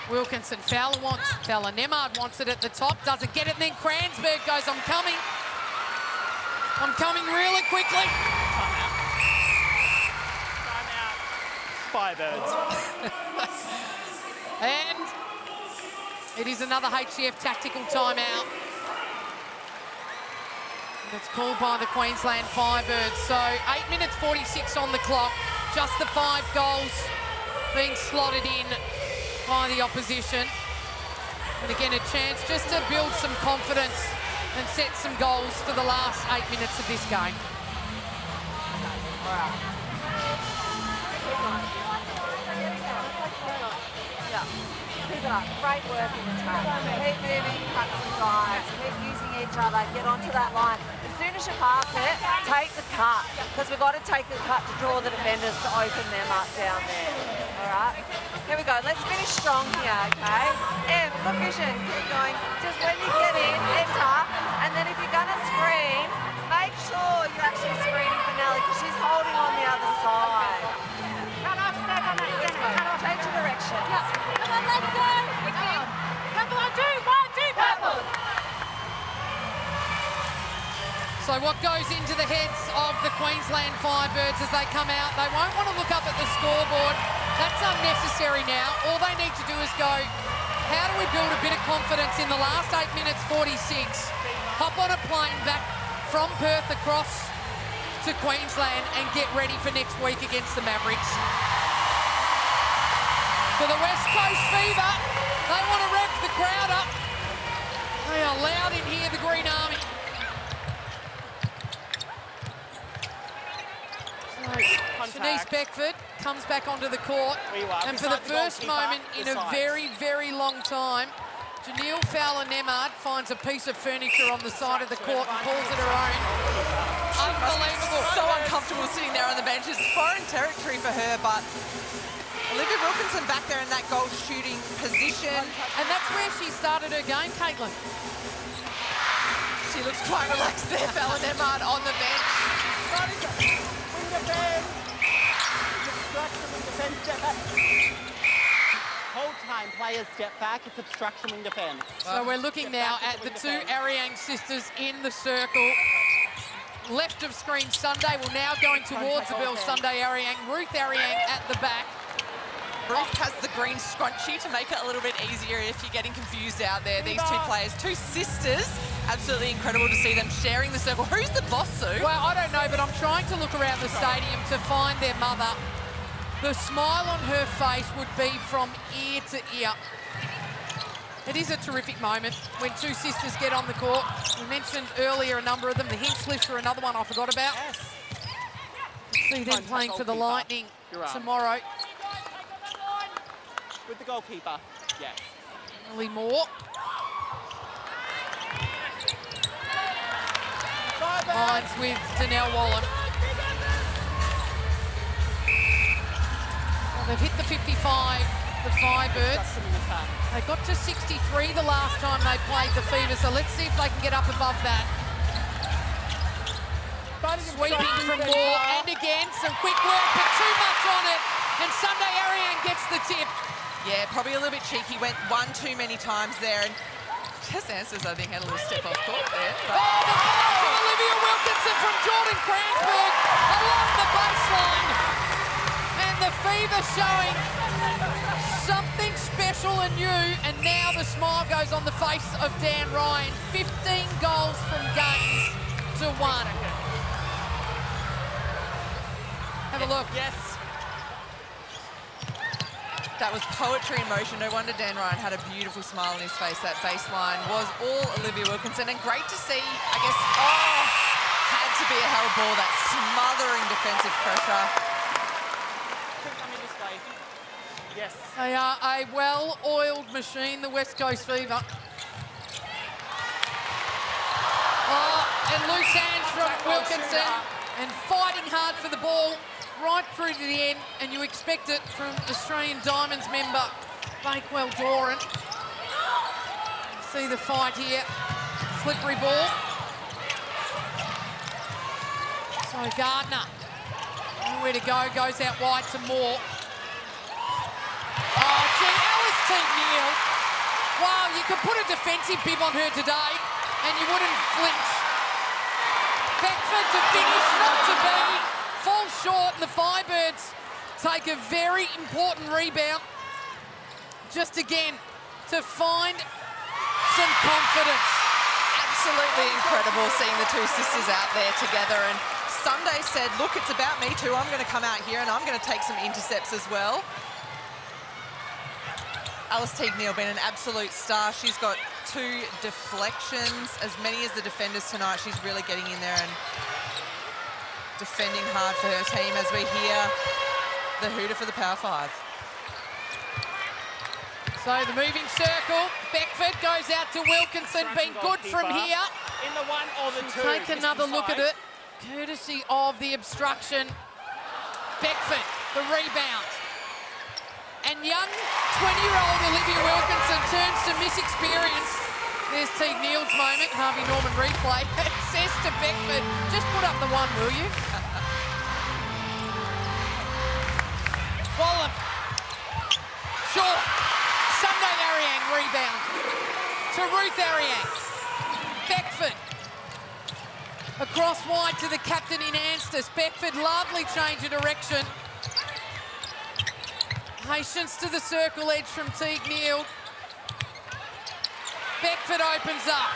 Wilkinson, Fowler Nemard wants it at the top, doesn't get it, and then Kranzberg goes, I'm coming really quickly. Timeout. Firebirds. And it is another HCF tactical timeout. It's called by the Queensland Firebirds. So 8 minutes 46 on the clock. Just the 5 goals being slotted in by the opposition. And again, a chance just to build some confidence and set some goals for the last 8 minutes of this game. Yeah. Keep it up. Great work in attack. Keep moving, cut some drives, keep using each other, get onto that line. As soon as you pass it, take the cut, because we've got to take the cut to draw the defenders to open them up down there. All right? Here we go. Let's finish strong here, okay? Em, good vision. Keep going. Just when you get in, enter, and then if you're going to screen, make sure you're actually screening for Nelly, because she's holding on the other side. Cut off, step on that centre. Cut off. Change your direction. Yeah. Come on, let's go. Purple on 2, 1, 2, purple. So what goes into the heads of the Queensland Firebirds as they come out? They won't want to look up at the scoreboard. That's unnecessary now. All they need to do is go, how do we build a bit of confidence in the last 8 minutes 46? Hop on a plane back from Perth across to Queensland and get ready for next week against the Mavericks. For the West Coast Fever, they want to rev the crowd up. They are loud in here, the Green Army. Denise Beckford comes back onto the court, and for the first moment in a very, very long time, Janelle Fowler-Nemard finds a piece of furniture on the side of the court and calls it her own. Unbelievable. So uncomfortable sitting there on the bench. It's foreign territory for her, but Olivia Wilkinson back there in that goal shooting position. And that's where she started her game, Caitlin. She looks quite relaxed there, Fowler-Nemard on the bench. Hold time players step back, it's obstruction wing defence. So we're looking now at the two Aryang sisters in the circle. Left of screen, Sunday. Well, now going towards the ball, Sunday Aryang. Ruth Aryang at the back. Ruth has the green scrunchie to make it a little bit easier if you're getting confused out there. These two players, two sisters, absolutely incredible to see them sharing the circle. Who's the boss, Sue? Well, I don't know, but I'm trying to look around the stadium to find their mother. The smile on her face would be from ear to ear. It is a terrific moment when two sisters get on the court. We mentioned earlier a number of them. The Hinchliffe are another one I forgot about. Yes. See them playing for the Lightning tomorrow. With the goalkeeper, yes. Emily Moore. Lines with Danelle Wallen. Well, they've hit the 55, the Firebirds. They got to 63 the last time they played the Fever, so let's see if they can get up above that. Sweeping from Moore, and again, some quick work, but too much on it, and Sunday Aryang gets the tip. Yeah, probably a little bit cheeky. Went one too many times there, and just answers, I think, had a little step off court there. But... Oh, the ball to Olivia Wilkinson from Jordan Cransburg along the baseline. And the Fever showing something special and new, and now the smile goes on the face of Dan Ryan. 15 goals from games to 1. Have a look. Yes. That was poetry in motion. No wonder Dan Ryan had a beautiful smile on his face. That baseline was all Olivia Wilkinson. And great to see, I guess, had to be a held ball, that smothering defensive pressure. Coming this way. Yes. They are a well-oiled machine, the West Coast Fever. Oh, and loose hands from Wilkinson. And fighting hard for the ball. Right through to the end, and you expect it from Australian Diamonds member Bakewell Doran. See the fight here. Slippery ball. So Gardner, nowhere to go, goes out wide to Moore. Oh, gee, Alice Teague-Neal. Wow, you could put a defensive bib on her today, and you wouldn't flinch. Beckford to finish, not to be. Falls short, and the Firebirds take a very important rebound. Just again, to find some confidence. Absolutely incredible seeing the two sisters out there together. And Sunday said, look, it's about me too. I'm going to come out here and I'm going to take some intercepts as well. Alice Teague-Neal been an absolute star. She's got 2 deflections, as many as the defenders tonight. She's really getting in there and defending hard for her team as we hear the hooter for the Power 5. So the moving circle, Beckford goes out to Wilkinson, been good from here. In the 1 or the 2. Take another look at it, courtesy of the obstruction. Beckford, the rebound. And young 20-year-old Olivia Wilkinson turns to Miss Experience. There's Teague-Neal's moment, Harvey Norman replay. It says to Beckford, just put up the 1, will you? Wallen. Short. Sunday Aryang rebound. To Ruth Aryang. Beckford. Across wide to the captain in Anstis. Beckford, lovely change of direction. Patience to the circle edge from Teague-Neal. Beckford opens up.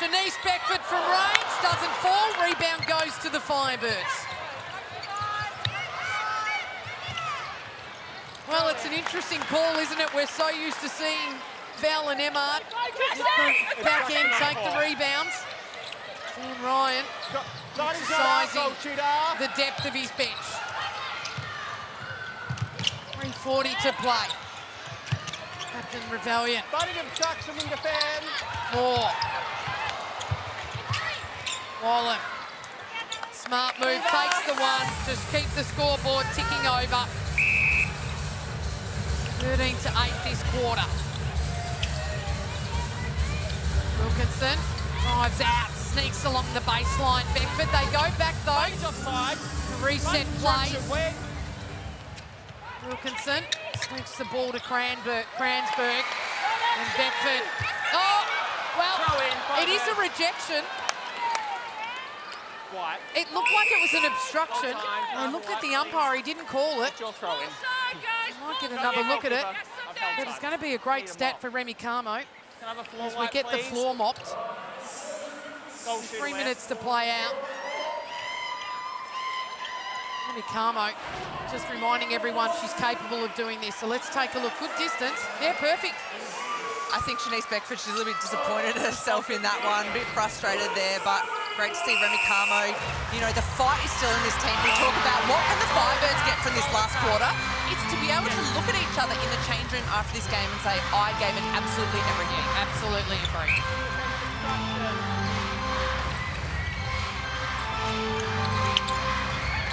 Shanice Beckford from range, doesn't fall. Rebound goes to the Firebirds. Well, it's an interesting call, isn't it? We're so used to seeing Val and Emmard back end take the rebounds. And Ryan exercising the depth of his bench. 3:40 to play. Captain Rebellion. Obstruction in defence. Moore. Wallen. Smart move, takes the 1. Just keep the scoreboard ticking over. 13 to 8 this quarter. Wilkinson drives out, sneaks along the baseline. Beckford, they go back though. Offside. Reset play. Wilkinson swings the ball to Cransberg and Beckford. Oh, well, it is a rejection. White. It looked like it was an obstruction. I looked at the umpire, he didn't call it. Your throw in. Might get another look at it. But it's going to be a great stat for Remy Carmo as we get the floor mopped. 3 minutes to play out. Remy Carmo just reminding everyone she's capable of doing this. So let's take a look. Good distance. Yeah, perfect. I think Shanice Beckford, she's a little bit disappointed herself in that one, a bit frustrated there, but great to see Remy Carmo. You know, the fight is still in this team. We talk about what can the Firebirds get from this last quarter. It's to be able to look at each other in the change room after this game and say, I gave it absolutely everything. Absolutely agree.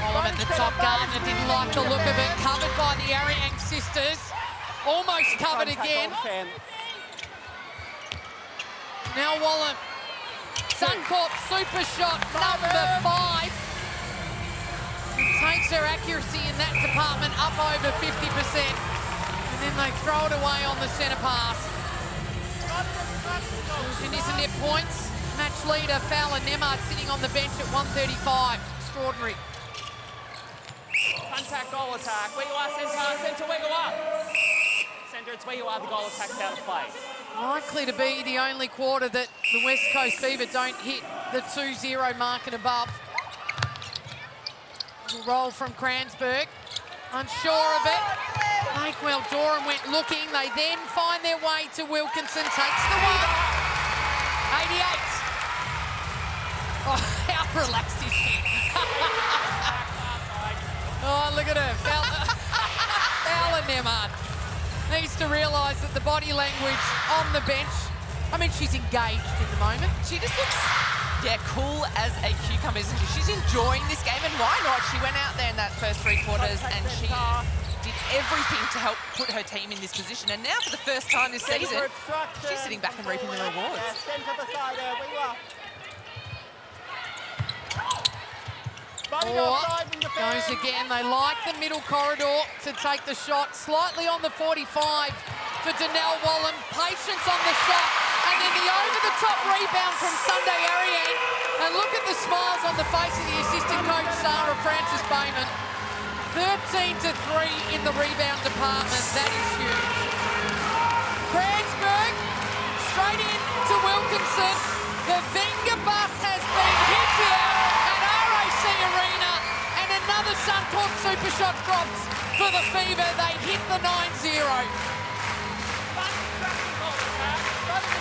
Oliver, the top Gardner, didn't like the look of it. Covered by the Aryang sisters. Almost covered again. Now Wallen. Suncorp super shot number 5. Takes her accuracy in that department up over 50%. And then they throw it away on the centre pass. And isn't it points? Match leader Fowler Nemard sitting on the bench at 135. Extraordinary. Contact goal attack. Where you are, centre where you are. Centre, it's where you are, the goal attack's out of play. Likely to be the only quarter that the West Coast Fever don't hit the 2-0 mark and above. Roll from Cransberg. Unsure of it. Lakewell Doran went looking. They then find their way to Wilkinson. Takes the one. 88. Oh, how relaxed is she? Oh, look at her. Fowler Nemard needs to realise that the body language on the bench, I mean, she's engaged in the moment. She just looks, cool as a cucumber, isn't she? She's enjoying this game, and why not? She went out there in that first 3 quarters and she did everything to help put her team in this position. And now for the first time this season, she's sitting back and reaping the rewards. Goes again. They like the middle corridor to take the shot. Slightly on the 45 for Danelle Wallen. Patience on the shot. And then the over-the-top rebound from Sunday Aryang. And look at the smiles on the face of the assistant coach, Sarah Francis Bayman. 13-3 in the rebound department. That is huge. Cransberg straight in to Wilkinson. The Venga bus has been hit here at RAC Arena. And another Suncorp super shot drops for the Fever. They hit the 9-0.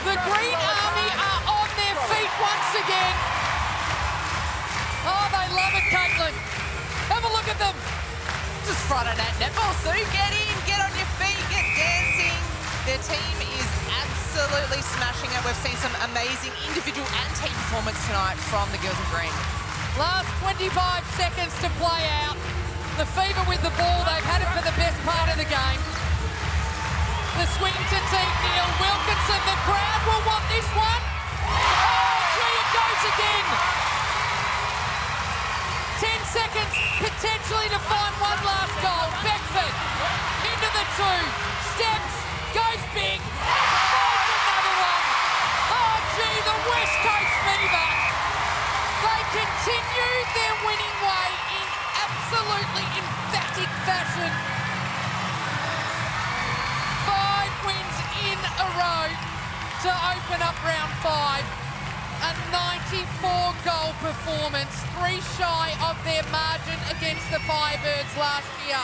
The Green Army are on their feet once again. Oh, they love it, Caitlin. Have a look at them. Just Friday night netball, Sue. Get in, get on your feet, get dancing. Their team is absolutely smashing it. We've seen some amazing individual and team performance tonight from the girls in green. Last 25 seconds to play out. The Fever with the ball. They've had it for the best part of the game. The swing to Team Neal. Wilkinson, the crowd will want this one. Oh, gee, it goes again. 10 seconds, potentially to find one last goal. Beckford into the 2. Steps, goes big. Finds another one. Oh, gee, the West Coast Fever. They continue their winning way in absolutely emphatic fashion. 5 wins in a row to open up round 5. A 94-goal performance, 3 shy of their margin against the Firebirds last year.